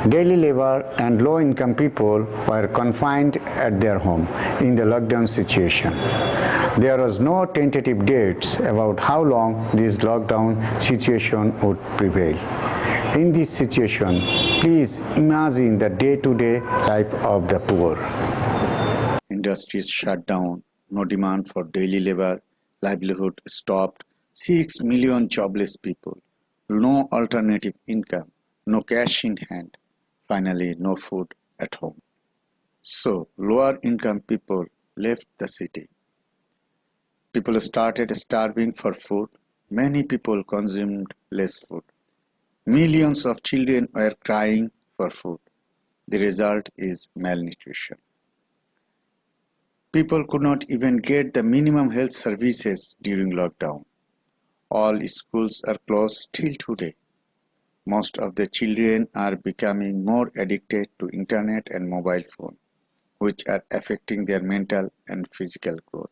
Daily labor and low-income people were confined at their home in the lockdown situation. There was no tentative dates about how long this lockdown situation would prevail. In this situation, please imagine the day-to-day life of the poor. Industries shut down, no demand for daily labor, livelihood stopped, 6 million jobless people, no alternative income, no cash in hand, finally no food at home. So lower income people left the city. People started starving for food. Many people consumed less food. Millions of children were crying for food. The result is malnutrition. People could not even get the minimum health services during lockdown. All schools are closed till today. Most of the children are becoming more addicted to internet and mobile phone, which are affecting their mental and physical growth.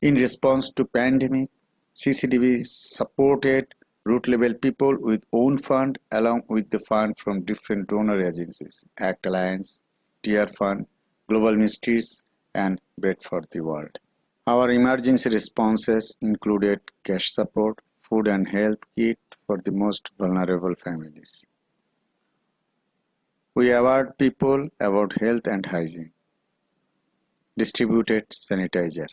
In response to pandemic, CCDB supported root-level people with own fund along with the fund from different donor agencies, ACT Alliance, Tear Fund, Global Ministries, and Bread for the World. Our emergency responses included cash support, food and health kit for the most vulnerable families. We award people about health and hygiene, distributed sanitizer,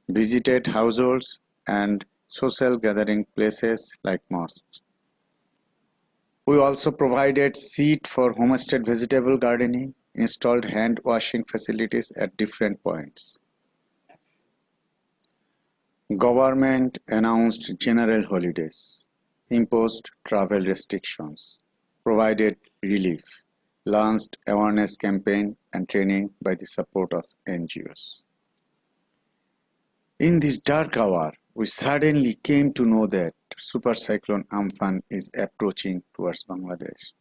visited households and social gathering places like mosques. We also provided seed for homestead vegetable gardening, installed hand washing facilities at different points. Government announced general holidays, imposed travel restrictions, provided relief, launched awareness campaign and training by the support of NGOs. In this dark hour, we suddenly came to know that Super Cyclone Amphan is approaching towards Bangladesh.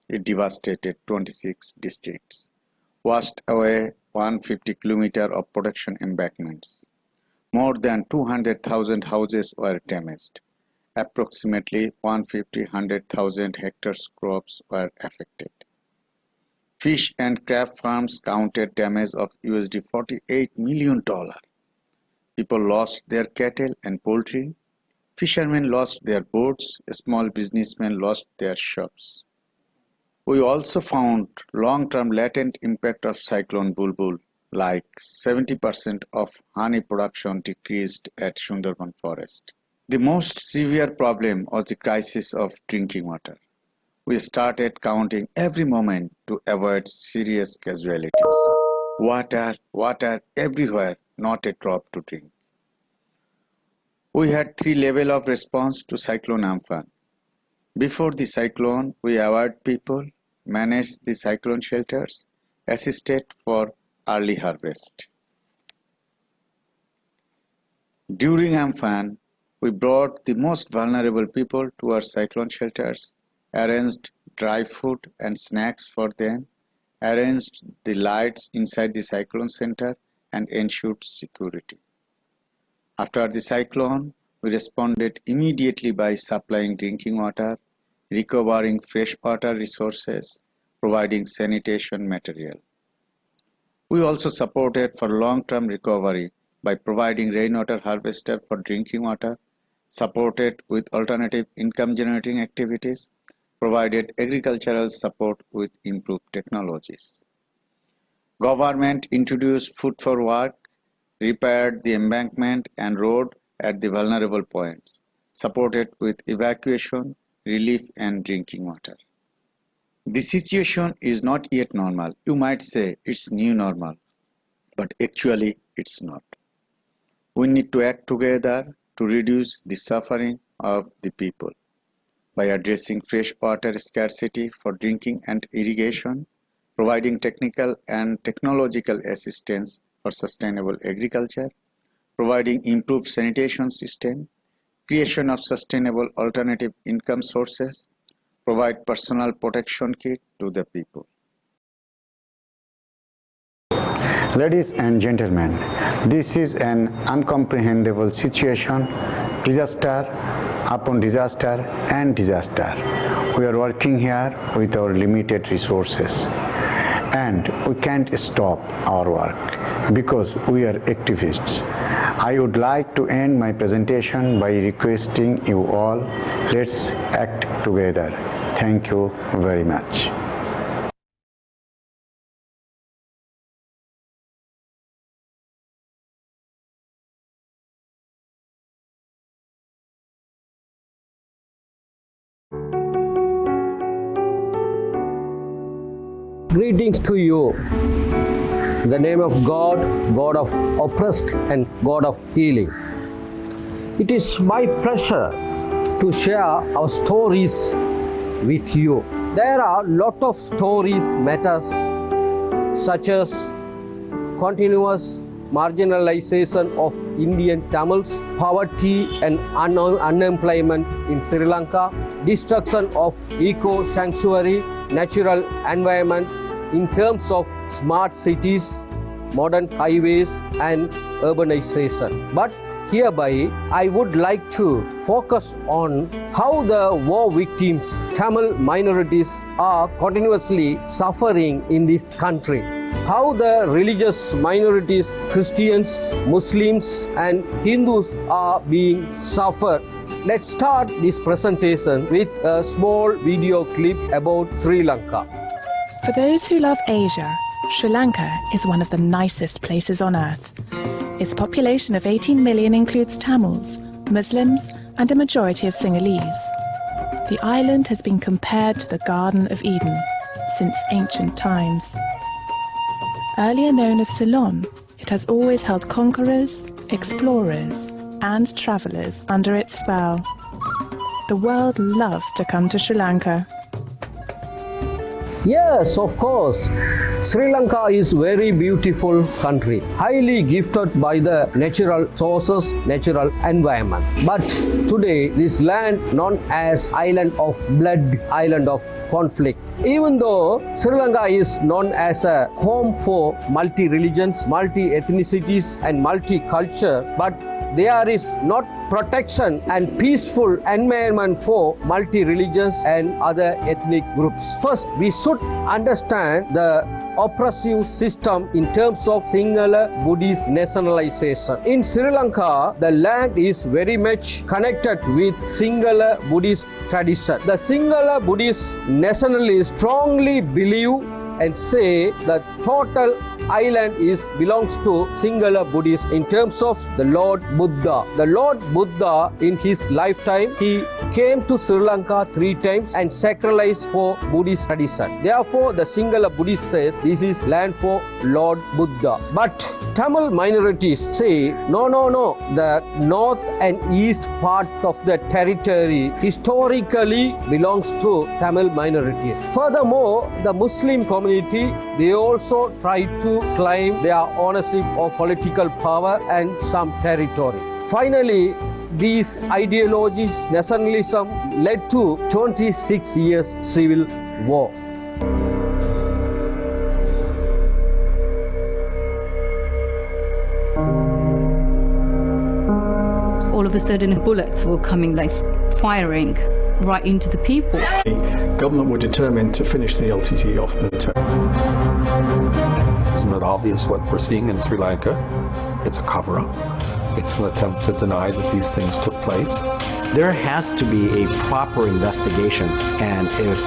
It devastated 26 districts, washed away 150 kilometers of production embankments. More than 200,000 houses were damaged. Approximately 150,000 hectares crops were affected. Fish and crab farms counted damage of $48 million. People lost their cattle and poultry. Fishermen lost their boats. Small businessmen lost their shops. We also found long-term latent impact of Cyclone Bulbul, like 70% of honey production decreased at Sundarban forest. The most severe problem was the crisis of drinking water. We started counting every moment to avoid serious casualties. Water everywhere, not a drop to drink. We had 3 levels of response to Cyclone Amphan. Before the cyclone, we awarded people, managed the cyclone shelters, assisted for early harvest. During Amphan, we brought the most vulnerable people to our cyclone shelters, arranged dry food and snacks for them, arranged the lights inside the cyclone center, and ensured security. After the cyclone, we responded immediately by supplying drinking water, recovering freshwater resources, providing sanitation material. We also supported for long-term recovery by providing rainwater harvester for drinking water, supported with alternative income-generating activities, provided agricultural support with improved technologies. Government introduced food for work, repaired the embankment and road at the vulnerable points, supported with evacuation, relief and drinking water. The situation is not yet normal. You might say it's new normal, but actually it's not. We need to act together to reduce the suffering of the people by addressing fresh water scarcity for drinking and irrigation, providing technical and technological assistance for sustainable agriculture, providing improved sanitation system, creation of sustainable alternative income sources, provide personal protection kit to the people. Ladies and gentlemen, this is an uncomprehendable situation, disaster upon disaster and disaster. We are working here with our limited resources and we can't stop our work because we are activists. I would like to end my presentation by requesting you all, let's act together. Thank you very much. Greetings to you. In the name of God, God of oppressed and God of healing. It is my pleasure to share our stories with you. There are a lot of stories, matters such as continuous marginalization of Indian Tamils, poverty and unemployment in Sri Lanka, destruction of eco-sanctuary, natural environment in terms of smart cities, modern highways and urbanization. But hereby, I would like to focus on how the war victims, Tamil minorities, are continuously suffering in this country. How the religious minorities, Christians, Muslims and Hindus are being suffered. Let's start this presentation with a small video clip about Sri Lanka. For those who love Asia, Sri Lanka is one of the nicest places on earth. Its population of 18 million includes Tamils, Muslims and a majority of Sinhalese. The island has been compared to the Garden of Eden since ancient times. Earlier known as Ceylon, it has always held conquerors, explorers and travellers under its spell. The world loved to come to Sri Lanka. Yes, of course. Sri Lanka is very beautiful country, highly gifted by the natural sources, natural environment. But today, this land known as Island of Blood, Island of Conflict. Even though Sri Lanka is known as a home for multi-religions, multi-ethnicities and multi-culture, but there is not protection and peaceful environment for multi-religions and other ethnic groups. First, we should understand the oppressive system in terms of Sinhala Buddhist nationalization. In Sri Lanka, the land is very much connected with Sinhala Buddhist tradition. The Sinhala Buddhist nationalists strongly believe and say that total island belongs to Sinhala Buddhist in terms of the Lord Buddha. The Lord Buddha in his lifetime, he came to Sri Lanka 3 times and sacralized for Buddhist tradition. Therefore, the Sinhala Buddhist says this is land for Lord Buddha. But Tamil minorities say, no. The north and east part of the territory historically belongs to Tamil minorities. Furthermore, the Muslim community, they also try to claim their ownership of political power and some territory. Finally, these ideologies, nationalism, led to 26 years civil war. All of a sudden, bullets were coming, like firing right into the people. The government were determined to finish the LTTE off militarily. Isn't it obvious what we're seeing in Sri Lanka? It's a cover-up. It's an attempt to deny that these things took place. There has to be a proper investigation, and if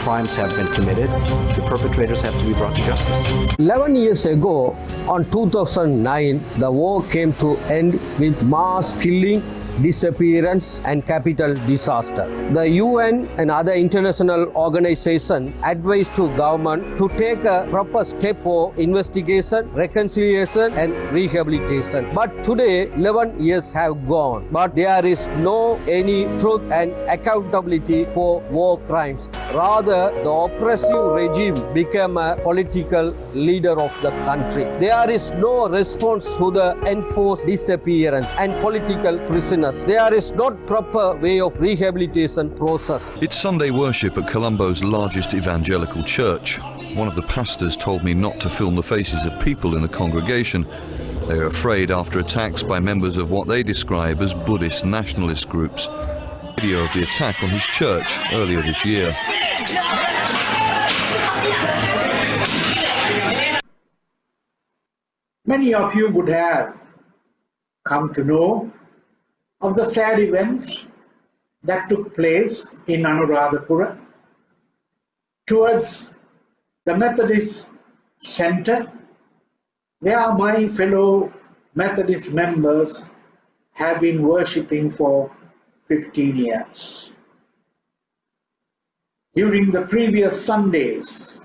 crimes have been committed, the perpetrators have to be brought to justice. 11 years ago, on 2009, the war came to end with mass killing, disappearance and capital disaster. The UN and other international organizations advised to government to take a proper step for investigation, reconciliation and rehabilitation. But today, 11 years have gone, but there is no any truth and accountability for war crimes. Rather, the oppressive regime became a political leader of the country. There is no response to the enforced disappearance and political prisoners. There is not proper way of rehabilitation process. It's Sunday worship at Colombo's largest evangelical church. One of the pastors told me not to film the faces of people in the congregation. They are afraid after attacks by members of what they describe as Buddhist nationalist groups. Video of the attack on his church earlier this year. Many of you would have come to know of the sad events that took place in Anuradhapura towards the Methodist Center, where my fellow Methodist members have been worshipping for 15 years. During the previous Sundays,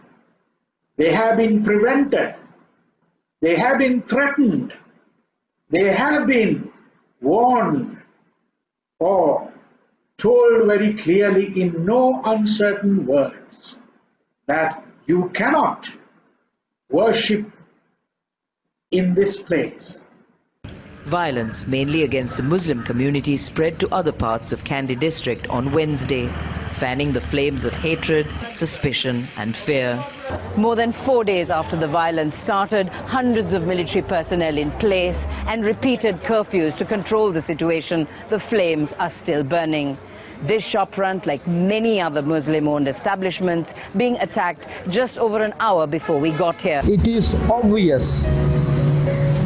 they have been prevented, they have been threatened, they have been warned or told very clearly in no uncertain words that you cannot worship in this place. Violence, mainly against the Muslim community, spread to other parts of Kandy district on Wednesday, fanning the flames of hatred, suspicion and fear. More than 4 days after the violence started, hundreds of military personnel in place and repeated curfews to control the situation, the flames are still burning. This shopfront, like many other Muslim-owned establishments, being attacked just over an hour before we got here. It is obvious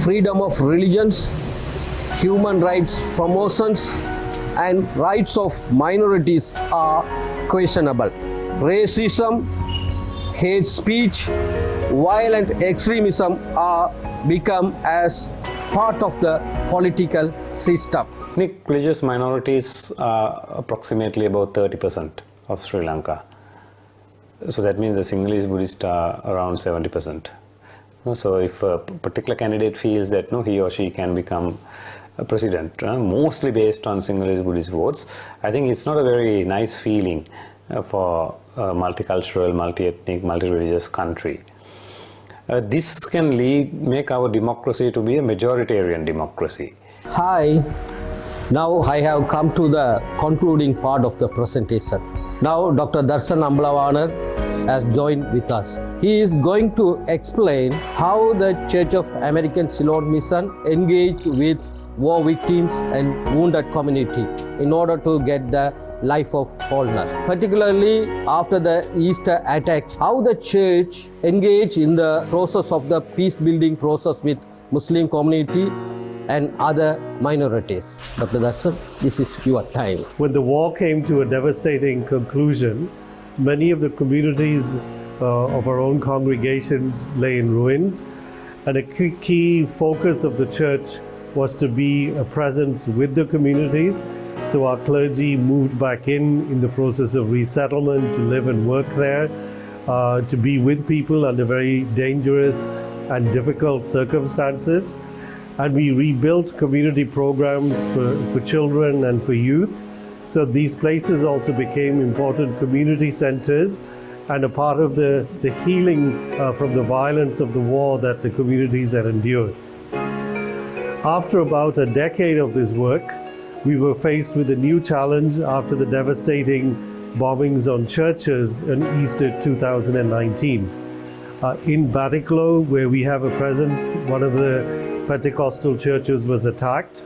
freedom of religions, human rights promotions and rights of minorities are questionable. Racism, hate speech, violent extremism are become as part of the political system. Religious minorities are approximately about 30% of Sri Lanka. So that means the Sinhalese Buddhists are around 70%. So if a particular candidate feels that he or she can become a president, mostly based on Sinhalese Buddhist votes, I think it's not a very nice feeling for a multicultural, multi-ethnic, multi-religious country. This can make our democracy to be a majoritarian democracy. Hi, now I have come to the concluding part of the presentation. Now Dr. Darshan Ambalavanar has joined with us. He is going to explain how the Church of American Ceylon Mission engaged with war victims and wounded community in order to get the life of wholeness. Particularly after the Easter attack, how the church engaged in the process of the peace building process with Muslim community and other minorities. Dr. Darshan, this is your time. When the war came to a devastating conclusion, many of the communities of our own congregations lay in ruins, and a key focus of the church was to be a presence with the communities. So our clergy moved back in the process of resettlement to live and work there, to be with people under very dangerous and difficult circumstances. And we rebuilt community programs for children and for youth. So these places also became important community centers and a part of the healing from the violence of the war that the communities had endured. After about a decade of this work, we were faced with a new challenge after the devastating bombings on churches in Easter 2019. In Batiklo, where we have a presence, one of the Pentecostal churches was attacked.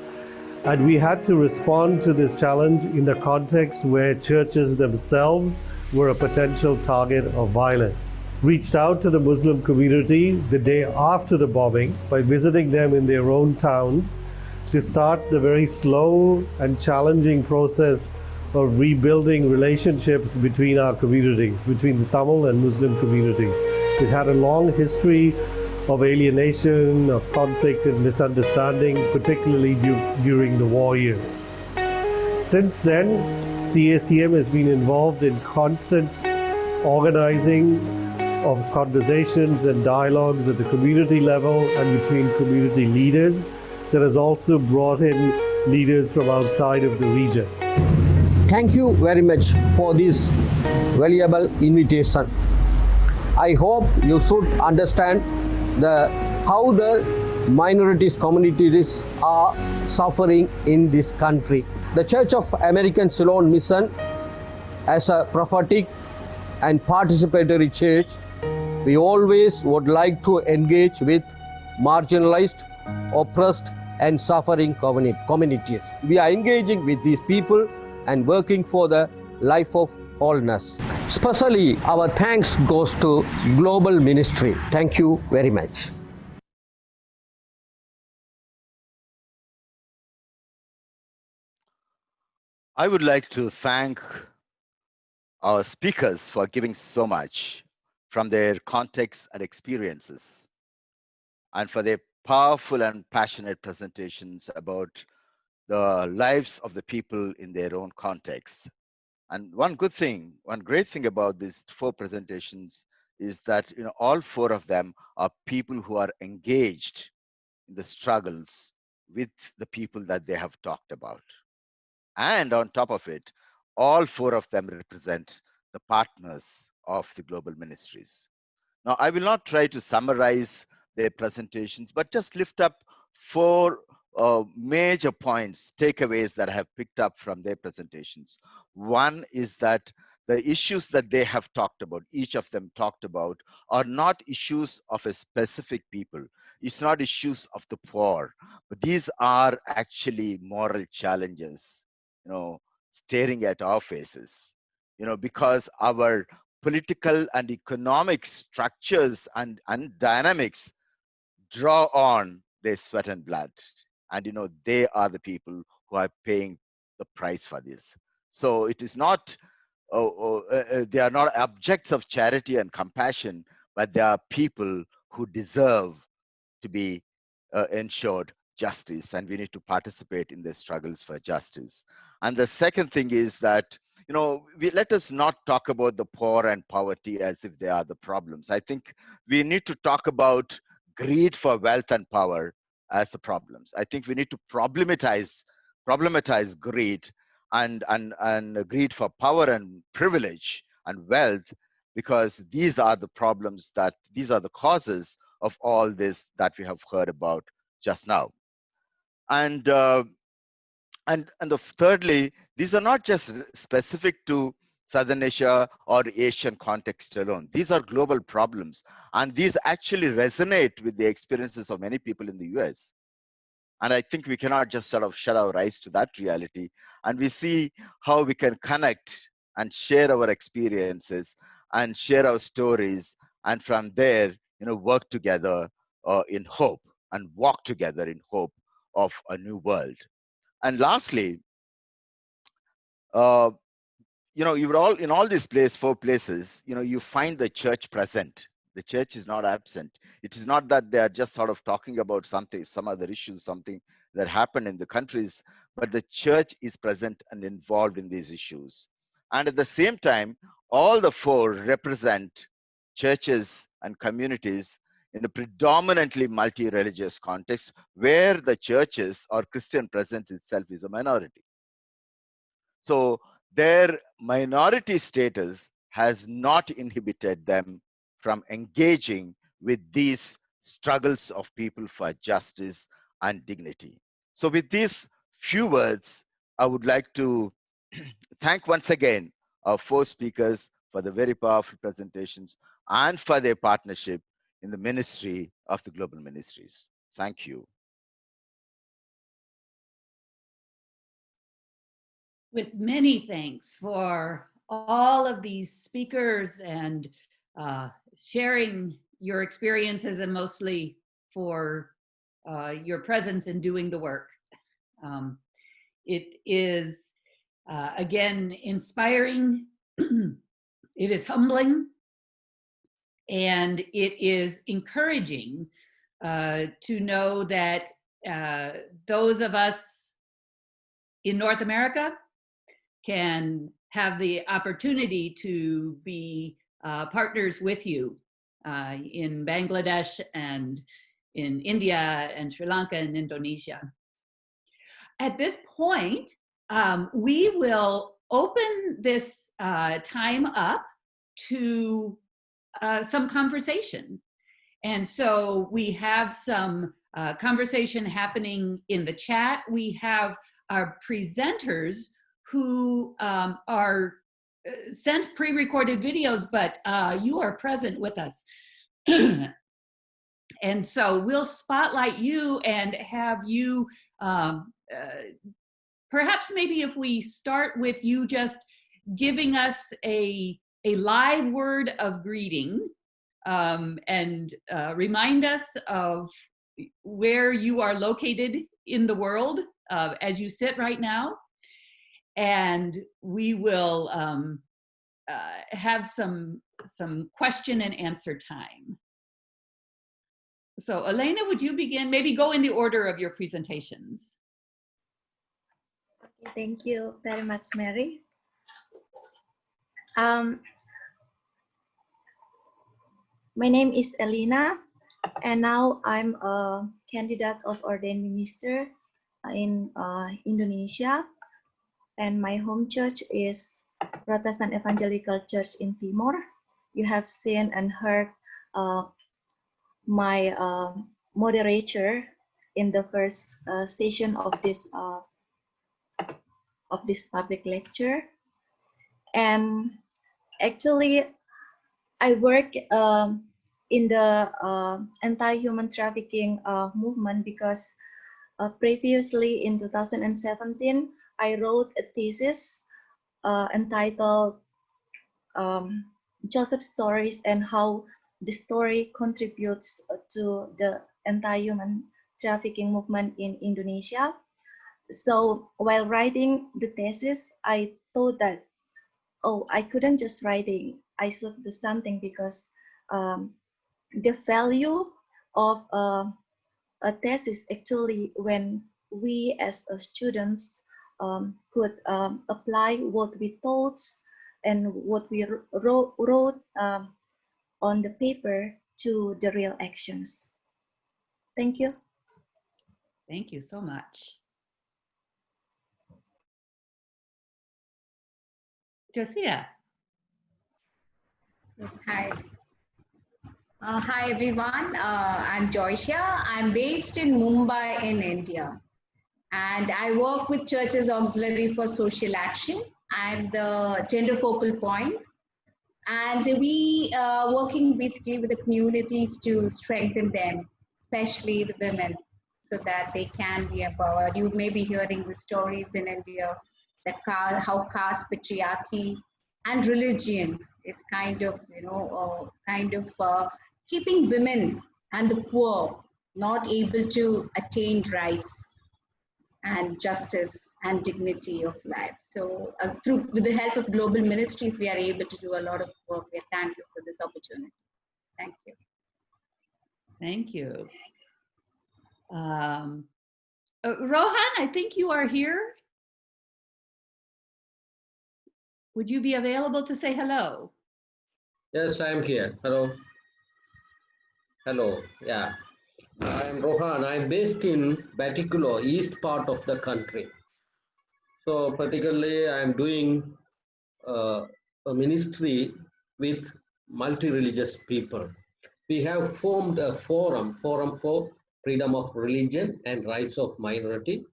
And we had to respond to this challenge in the context where churches themselves were a potential target of violence. Reached out to the Muslim community the day after the bombing by visiting them in their own towns to start the very slow and challenging process of rebuilding relationships between our communities, between the Tamil and Muslim communities. It had a long history of alienation, of conflict and misunderstanding, particularly during the war years. Since then, CACM has been involved in constant organizing of conversations and dialogues at the community level and between community leaders that has also brought in leaders from outside of the region. Thank you very much for this valuable invitation. I hope you should understand how the minorities communities are suffering in this country. The Church of American Ceylon Mission, as a prophetic and participatory church, we always would like to engage with marginalized, oppressed and suffering communities. We are engaging with these people and working for the life of wholeness. Especially our thanks goes to Global Ministry. Thank you very much. I would like to thank our speakers for giving so much from their context and experiences, and for their powerful and passionate presentations about the lives of the people in their own context. And one great thing about these 4 presentations is that all 4 of them are people who are engaged in the struggles with the people that they have talked about. And on top of it, all 4 of them represent the partners of the global ministries. Now, I will not try to summarize their presentations, but just lift up 4 major points, takeaways that I have picked up from their presentations. One is that the issues that they have talked about, each of them talked about, are not issues of a specific people. It's not issues of the poor, but these are actually moral challenges, staring at our faces, because our political and economic structures and dynamics draw on their sweat and blood. And they are the people who are paying the price for this. So it is not, they are not objects of charity and compassion, but they are people who deserve to be ensured justice, and we need to participate in the struggles for justice. And the second thing is that, let us not talk about the poor and poverty as if they are the problems. I think we need to talk about greed for wealth and power as the problems. I think we need to problematize greed and greed for power and privilege and wealth, because these are the problems these are the causes of all this that we have heard about just now. And thirdly, these are not just specific to Southern Asia or Asian context alone. These are global problems, and these actually resonate with the experiences of many people in the US. And I think we cannot just sort of shut our eyes to that reality. And we see how we can connect and share our experiences and share our stories, and from there, work together in hope and walk together in hope of a new world. And lastly, you would all, in all these 4 places, you find the church present. The church is not absent. It is not that they are just sort of talking about something, some other issues, something that happened in the countries, but the church is present and involved in these issues. And at the same time, all the 4 represent churches and communities in a predominantly multi-religious context where the churches or Christian presence itself is a minority. So their minority status has not inhibited them from engaging with these struggles of people for justice and dignity. So with these few words, I would like to thank once again our four speakers for the very powerful presentations and for their partnership in the ministry of the Global Ministries. Thank you. With many thanks for all of these speakers and sharing your experiences, and mostly for your presence in doing the work. It is, again, inspiring, it is humbling, and it is encouraging to know that those of us in North America can have the opportunity to be partners with you in Bangladesh and in India and Sri Lanka and Indonesia. At this point, we will open this time up to some conversation. And so we have some conversation happening in the chat. We have our presenters who are sent pre-recorded videos, but you are present with us. And so we'll spotlight you and have you, perhaps maybe if we start with you just giving us a live word of greeting, and remind us of where you are located in the world as you sit right now. And we will have some question and answer time. So Elena, would you begin? Maybe go in the order of your presentations. Okay, thank you very much, Mary. My name is Elena, and now I'm a candidate of ordained minister in Indonesia. And my home church is Protestant Evangelical Church in Timor. You have seen and heard my moderator in the first session of this public lecture. And actually, I work in the anti-human trafficking movement because previously in 2017, I wrote a thesis entitled Joseph's Stories and How the Story Contributes to the Anti-Human Trafficking Movement in Indonesia. So while writing the thesis, I thought that, oh, I couldn't just writing, I should do something, because the value of a thesis actually when we as students could apply what we thought and what we wrote on the paper to the real actions. Thank you. Thank you so much. Josiah. Yes, hi. Hi everyone, I'm Joycia. I'm based in Mumbai in India, and I work with Churches Auxiliary for Social Action. I'm the gender focal point, and we are working basically with the communities to strengthen them, especially the women, so that they can be empowered. You may be hearing the stories in India, how caste, patriarchy, and religion is kind of, keeping women and the poor not able to attain rights and justice and dignity of life. So with the help of global ministries, we are able to do a lot of work. We are thankful for this opportunity. Thank you. Thank you. Rohan, I think you are here. Would you be available to say hello? Yes, I am here. Hello. Hello. Yeah. I am Rohan. I am based in Batikulo, east part of the country. So particularly I am doing a ministry with multi-religious people. We have formed a forum for freedom of religion and rights of minority.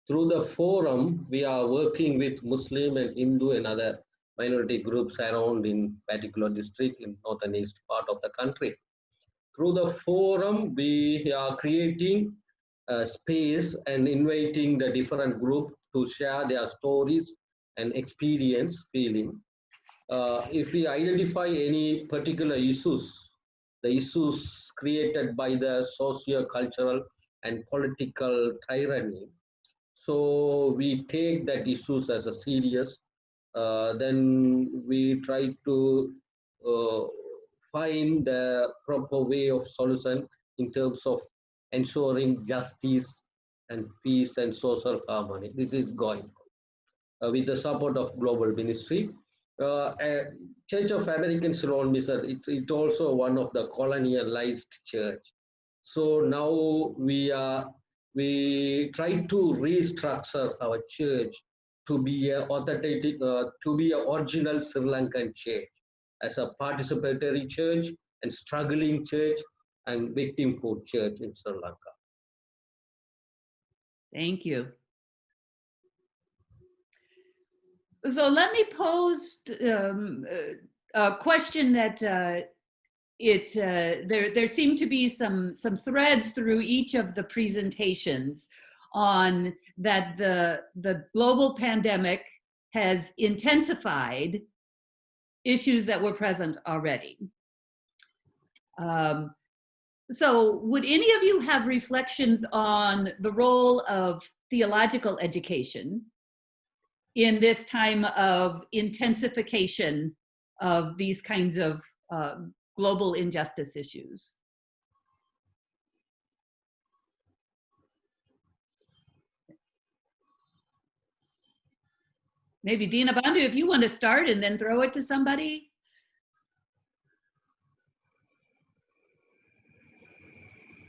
Through the forum, we are working with Muslim and Hindu and other minority groups around in particular district in northern east part of the country. Through the forum, we are creating a space and inviting the different groups to share their stories and experience, feeling. If we identify any particular issues, the issues created by the socio-cultural and political tyranny, so we take that issues as a serious. Then we try to find the proper way of solution in terms of ensuring justice and peace and social harmony. This is going with the support of global ministry. Church of American Ceylon Mission, it's also one of the colonialized church. So now we try to restructure our church to be a authentic, to be an original Sri Lankan church, as a participatory church and struggling church and victimhood church in Sri Lanka. Thank you. So let me pose a question that there seem to be some threads through each of the presentations on that the global pandemic has intensified issues that were present already. So would any of you have reflections on the role of theological education in this time of intensification of these kinds of global injustice issues? Maybe Dina Bandhu, if you want to start and then throw it to somebody.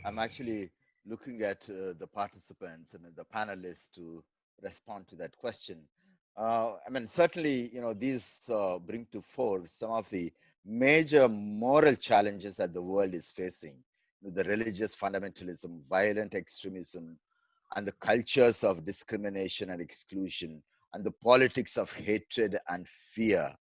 I'm actually looking at the participants and the panelists to respond to that question. I mean, certainly, these bring to fore some of the major moral challenges that the world is facing. The religious fundamentalism, violent extremism, and the cultures of discrimination and exclusion, and the politics of hatred and fear,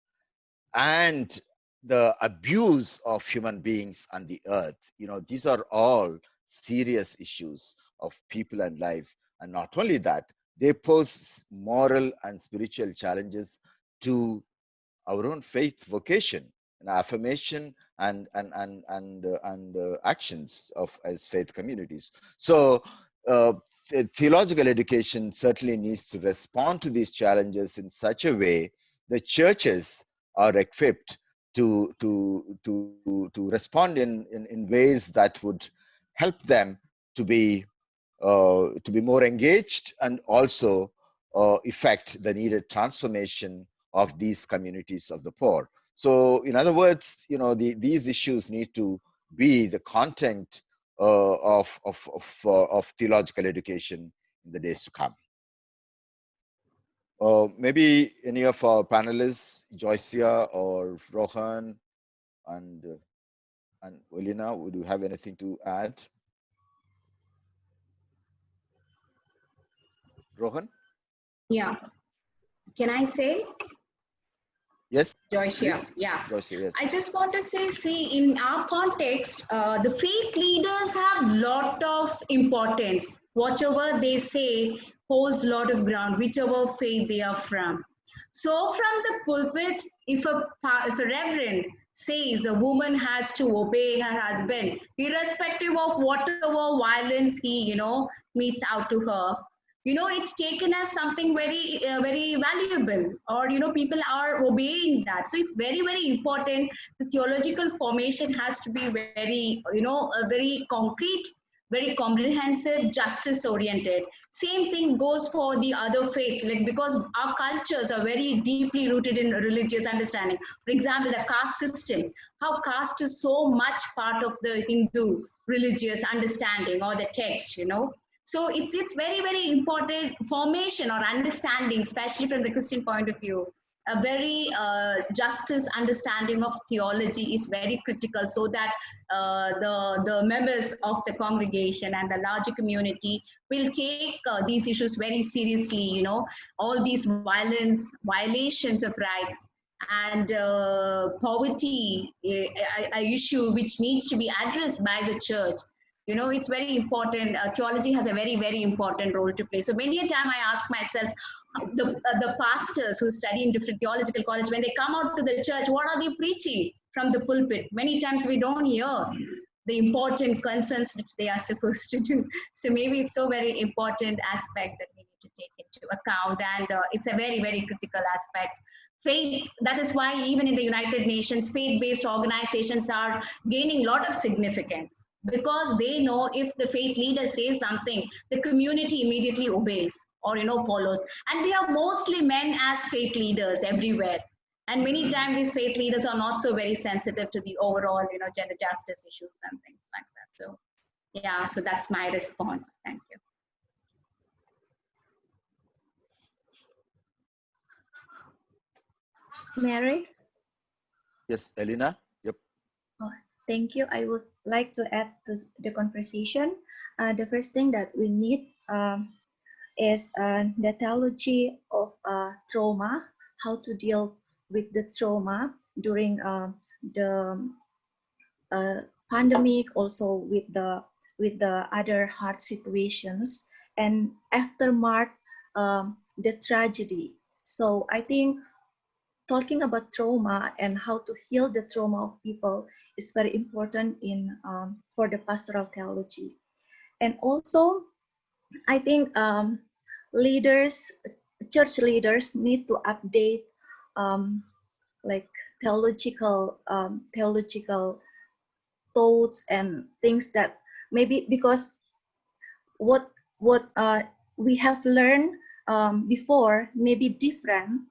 and the abuse of human beings on the earth. These are all serious issues of people and life. And not only that, they pose moral and spiritual challenges to our own faith vocation and affirmation and actions of as faith communities. So theological education certainly needs to respond to these challenges in such a way the churches are equipped to respond in ways that would help them to be more engaged and also effect the needed transformation of these communities of the poor. So, in other words, these issues need to be the content of theological education in the days to come. Maybe any of our panelists, Joycia or Rohan and Olina, would you have anything to add? Rohan? Yeah. Can I say? Yes. Joycia, yeah. Joycia, yes. I just want to say, see, in our context, the faith leaders have lot of importance. Whatever they say holds a lot of ground, whichever faith they are from. So from the pulpit, if a reverend says a woman has to obey her husband, irrespective of whatever violence he, meets out to her, it's taken as something very, very valuable, or, people are obeying that. So it's very, very important. The theological formation has to be very, very concrete, very comprehensive, justice oriented. Same thing goes for the other faith, like, because our cultures are very deeply rooted in religious understanding. For example, the caste system, how caste is so much part of the Hindu religious understanding or the text, So it's very, very important formation or understanding, especially from the Christian point of view. a very justice understanding of theology is very critical, so that the members of the congregation and the larger community will take these issues very seriously. You know, all these violations of rights and poverty, a issue which needs to be addressed by the church. You know, it's very important. Theology has a very, very important role to play. So many a time I ask myself, the pastors who study in different theological colleges, when they come out to the church, what are they preaching from the pulpit? Many times we don't hear the important concerns which they are supposed to do. So maybe it's so very important aspect that we need to take into account, and it's a very, very critical aspect. Faith, that is why even in the United Nations, faith-based organizations are gaining a lot of significance, because they know if the faith leader says something, the community immediately obeys or, you know, follows. And we are mostly men as faith leaders everywhere. And many times these faith leaders are not so very sensitive to the overall, you know, gender justice issues and things like that. So yeah, so that's my response. Thank you. Mary? Yes, Elena? Yep. Oh, thank you. I would like to add to the conversation. The first thing that we need is the theology of trauma, how to deal with the trauma during the pandemic, also with the other hard situations, and aftermath the tragedy. So I think talking about trauma and how to heal the trauma of people is very important in for the pastoral theology. And also, I think leaders, church leaders, need to update like theological thoughts and things that maybe, because what we have learned before may be different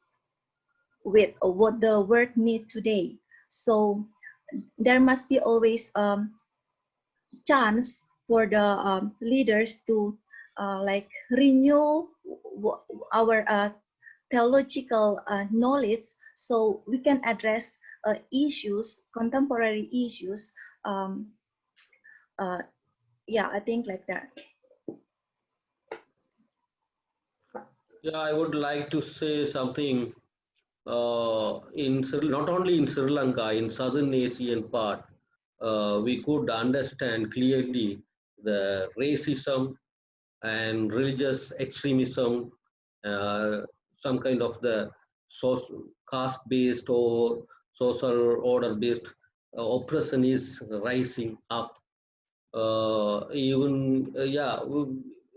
with what the world need today. So there must be always chance for the leaders to like renew our theological knowledge, so we can address issues, contemporary issues. Yeah, I think like that. Yeah, I would like to say something. Not only in Sri Lanka, in Southern Asian part, we could understand clearly the racism and religious extremism, some kind of the caste-based or social order-based oppression is rising up.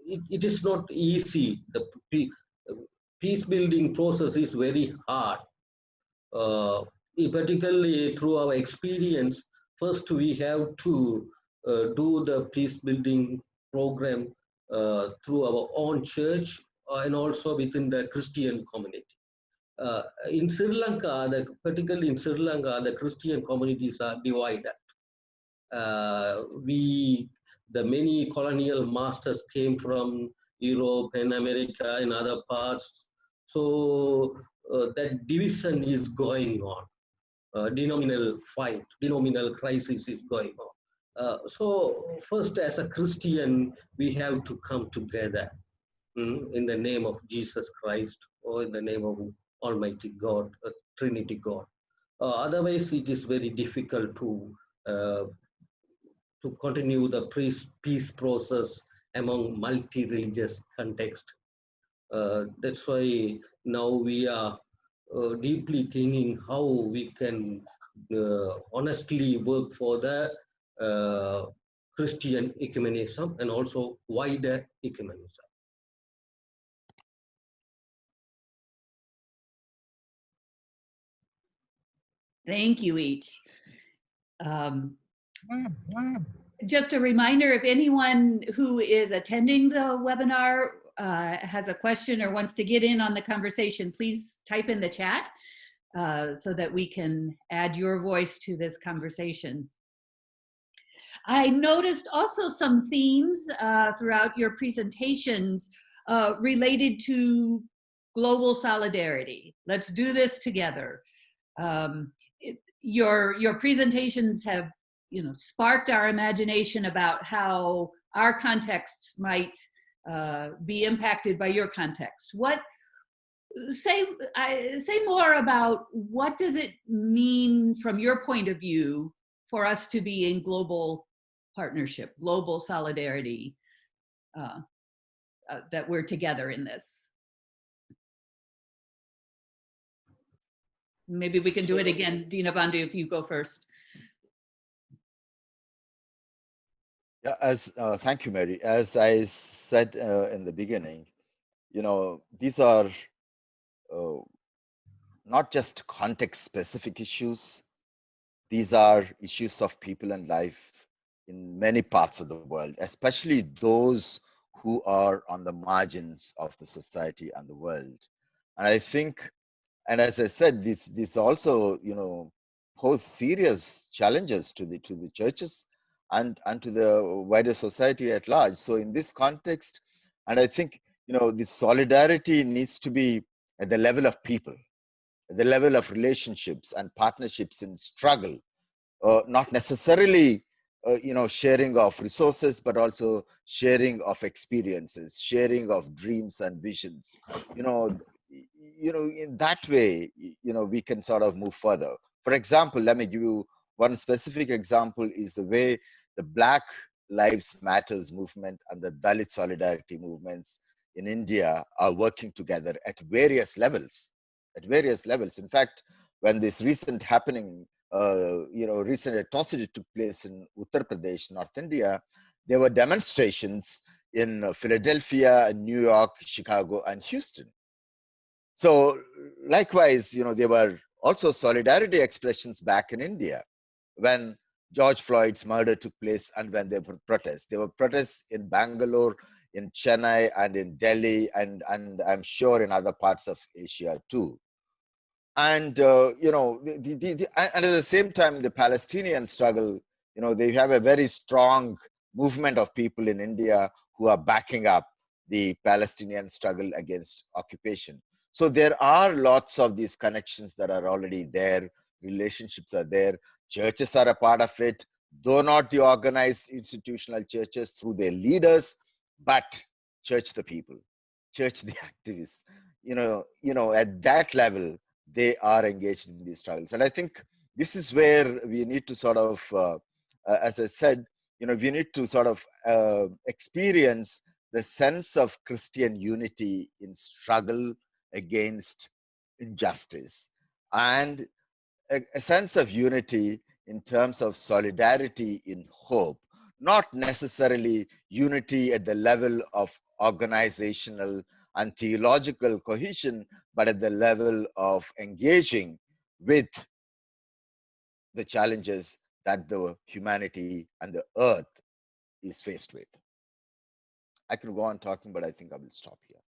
It is not easy. The peace building process is very hard. Particularly through our experience, first we have to do the peace building program through our own church and also within the Christian community. In Sri Lanka, particularly in Sri Lanka, the Christian communities are divided. The many colonial masters came from Europe and America and other parts. So that division is going on. Denominal fight, denominal crisis is going on. So first, as a Christian, we have to come together in the name of Jesus Christ, or in the name of Almighty God, Trinity God. Otherwise, it is very difficult to continue the peace process among multi-religious context. That's why now we are deeply thinking how we can honestly work for the Christian ecumenism and also wider ecumenism. Thank you each. Just a reminder, if anyone who is attending the webinar has a question or wants to get in on the conversation, please type in the chat so that we can add your voice to this conversation. I noticed also some themes throughout your presentations related to global solidarity. Let's do this together. Your presentations have, sparked our imagination about how our contexts might be impacted by your context. Say more about what does it mean from your point of view for us to be in global partnership, global solidarity, that we're together in this. Maybe we can do it again. Dina Bandhu, if you go first. Yeah, thank you, Mary. As I said in the beginning, these are not just context-specific issues. These are issues of people and life in many parts of the world, especially those who are on the margins of the society and the world. And I think, and as I said, this also, pose serious challenges to the churches and to the wider society at large. So in this context, and I think, this solidarity needs to be at the level of people, at the level of relationships and partnerships in struggle, not necessarily, sharing of resources, but also sharing of experiences, sharing of dreams and visions. In that way, we can sort of move further. For example, let me give you one specific example is the way the Black Lives Matters movement and the Dalit solidarity movements in India are working together at various levels. In fact, when this recent happening, recent atrocity took place in Uttar Pradesh, North India, there were demonstrations in Philadelphia, New York, Chicago, and Houston. So likewise, there were also solidarity expressions back in India when George Floyd's murder took place and when there were protests. There were protests in Bangalore, in Chennai, and in Delhi, and I'm sure in other parts of Asia too. And and at the same time, the Palestinian struggle, they have a very strong movement of people in India who are backing up the Palestinian struggle against occupation. So there are lots of these connections that are already there. Relationships are there. Churches are a part of it, though not the organized institutional churches through their leaders, but church the people, church the activists. At that level, they are engaged in these struggles. And I think this is where we need to sort of, as I said, we need to sort of experience the sense of Christian unity in struggle against injustice, and a sense of unity in terms of solidarity in hope, not necessarily unity at the level of organizational and theological cohesion, but at the level of engaging with the challenges that the humanity and the earth is faced with. I can go on talking, but I think I will stop here.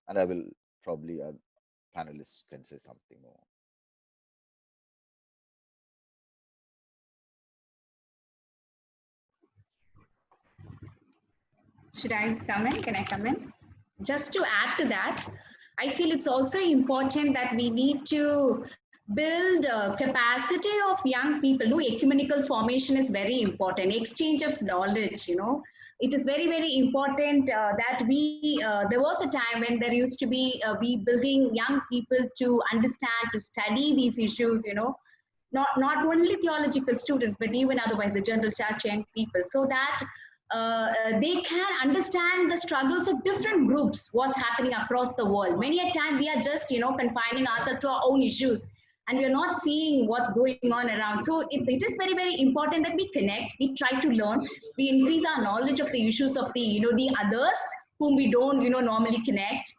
And I will probably, panelists can say something more. Should I come in? Can I come in? Just to add to that, I feel it's also important that we need to build capacity of young people. No, ecumenical formation is very important. Exchange of knowledge, it is very, very important that there was a time when there used to be we building young people to understand, to study these issues, not only theological students, but even otherwise the general church young people, so that they can understand the struggles of different groups, what's happening across the world. Many a time we are just, confining ourselves to our own issues, and we're not seeing what's going on around. So it is very, very important that we connect, we try to learn, we increase our knowledge of the issues of the, the others whom we don't, normally connect,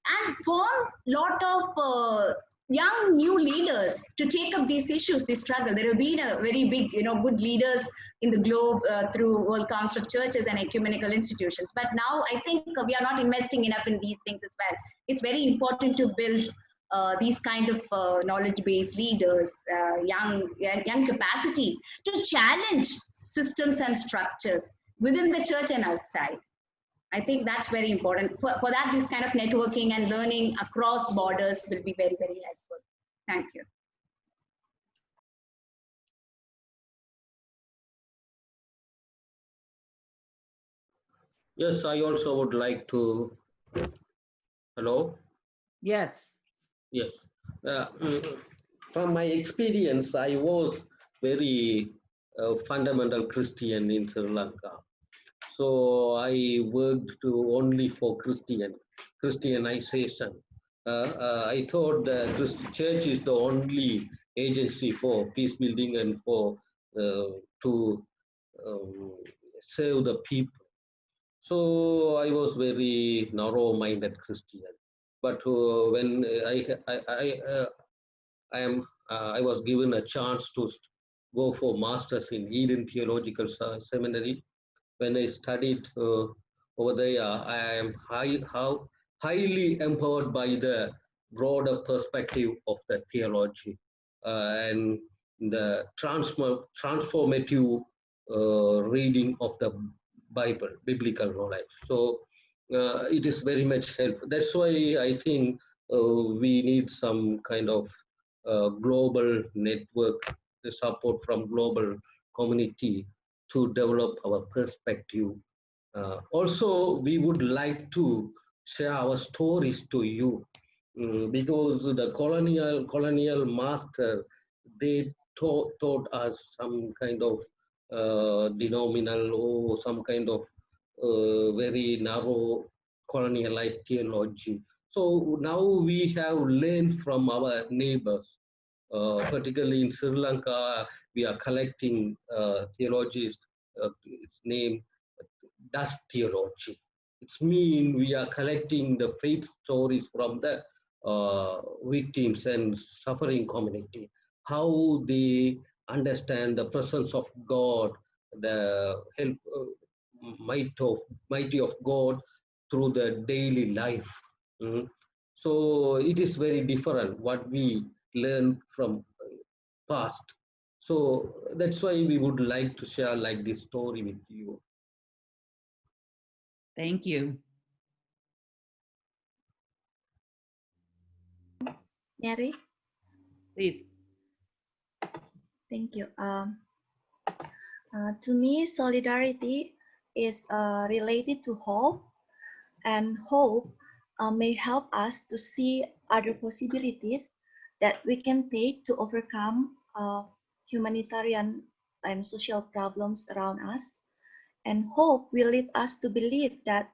and form lot of young new leaders to take up these issues, this struggle. There have been a very big, good leaders in the globe through World Council of Churches and ecumenical institutions. But now I think we are not investing enough in these things as well. It's very important to build these kind of knowledge-based leaders, young capacity to challenge systems and structures within the church and outside. I think that's very important. For that, this kind of networking and learning across borders will be very, very helpful. Thank you. Yes, I also would like to. Hello? Yes. Yes. From my experience, I was very fundamental Christian in Sri Lanka. So I worked only for Christianization. I thought the church is the only agency for peace building and for to um, save the people. So I was very narrow-minded Christian. But when I was given a chance to go for masters in Eden Theological Seminary. When I studied over there, I am highly empowered by the broader perspective of the theology and the transformative reading of the Bible, biblical knowledge. So it is very much helpful. That's why I think we need some kind of global network, the support from global community to develop our perspective. Also, we would like to share our stories to you because the colonial master, they taught us some kind of denominal or some kind of very narrow colonialized theology. So now we have learned from our neighbors, particularly in Sri Lanka, we are collecting theologies. Its name dust theology. It's mean we are collecting the faith stories from the victims and suffering community, how they understand the presence of God, the help, mighty of God through the daily life. So it is very different what we learn from past. So that's why we would like to share like this story with you. Thank you. Mary? Please. Thank you. To me, solidarity is related to hope, and hope may help us to see other possibilities that we can take to overcome humanitarian and social problems around us. And hope will lead us to believe that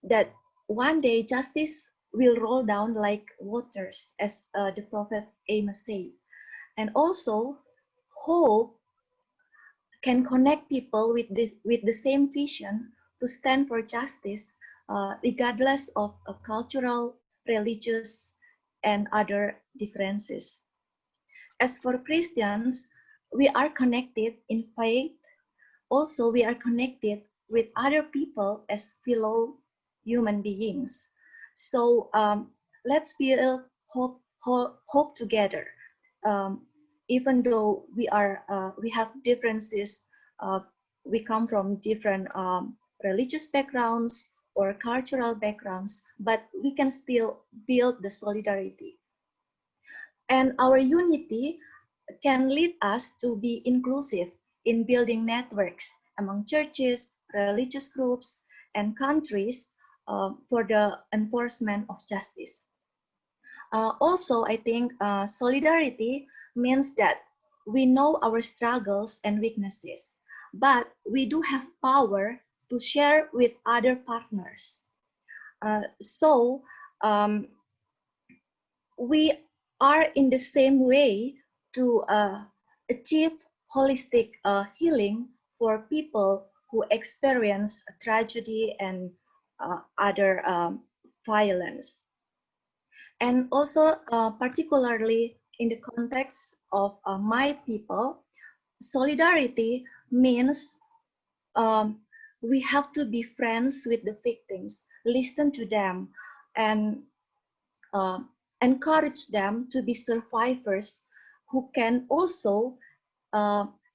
that one day justice will roll down like waters, as the prophet Amos said. And also, hope can connect people with the same vision to stand for justice, regardless of cultural, religious, and other differences. As for Christians, we are connected in faith. Also, we are connected with other people as fellow human beings. So let's build hope together. Even though we have differences, we come from different religious backgrounds or cultural backgrounds, but we can still build the solidarity. And our unity can lead us to be inclusive in building networks among churches, religious groups, and countries for the enforcement of justice. Also, I think solidarity means that we know our struggles and weaknesses, but we do have power to share with other partners. So we are in the same way to achieve holistic healing for people who experience tragedy and other violence. And also, particularly in the context of my people, solidarity means we have to be friends with the victims, listen to them, and encourage them to be survivors who can also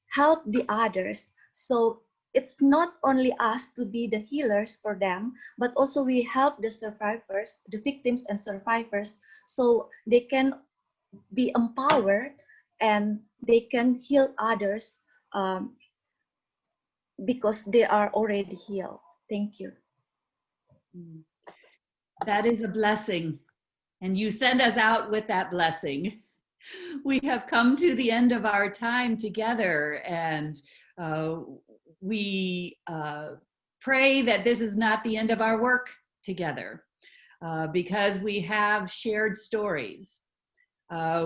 help the others. So it's not only us to be the healers for them, but also we help the survivors, the victims and survivors, so they can be empowered and they can heal others because they are already healed. Thank you. That is a blessing, and you send us out with that blessing. We have come to the end of our time together, and we pray that this is not the end of our work together, because we have shared stories.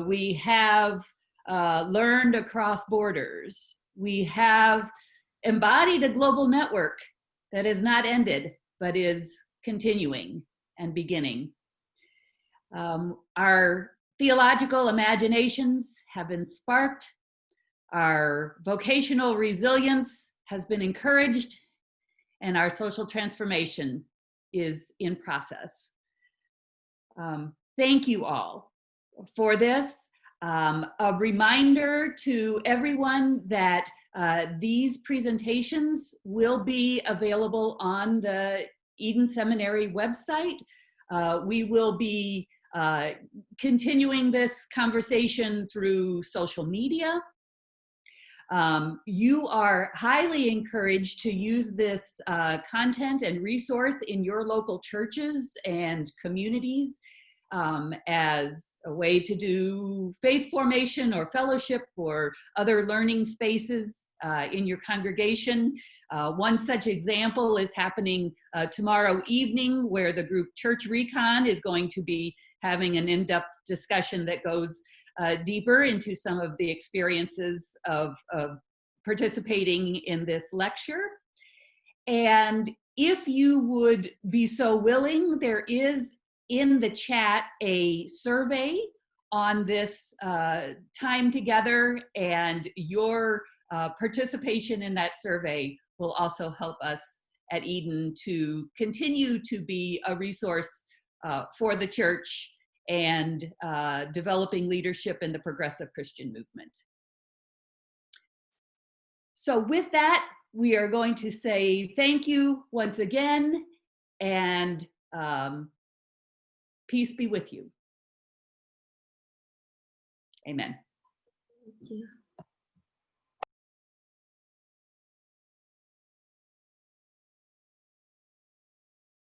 We have learned across borders. We have embodied a global network that is not ended, but is continuing and beginning. Our theological imaginations have been sparked. Our vocational resilience has been encouraged, and our social transformation is in process. Thank you all for this. A reminder to everyone that these presentations will be available on the Eden Seminary website. We will be continuing this conversation through social media. You are highly encouraged to use this content and resource in your local churches and communities as a way to do faith formation or fellowship or other learning spaces in your congregation. One such example is happening tomorrow evening, where the group Church Recon is going to be having an in-depth discussion that goes deeper into some of the experiences of participating in this lecture. And if you would be so willing, there is in the chat a survey on this time together, and your participation in that survey will also help us at Eden to continue to be a resource for the church and developing leadership in the progressive Christian movement. So with that, we are going to say thank you once again, and peace be with you. Amen. Thank you.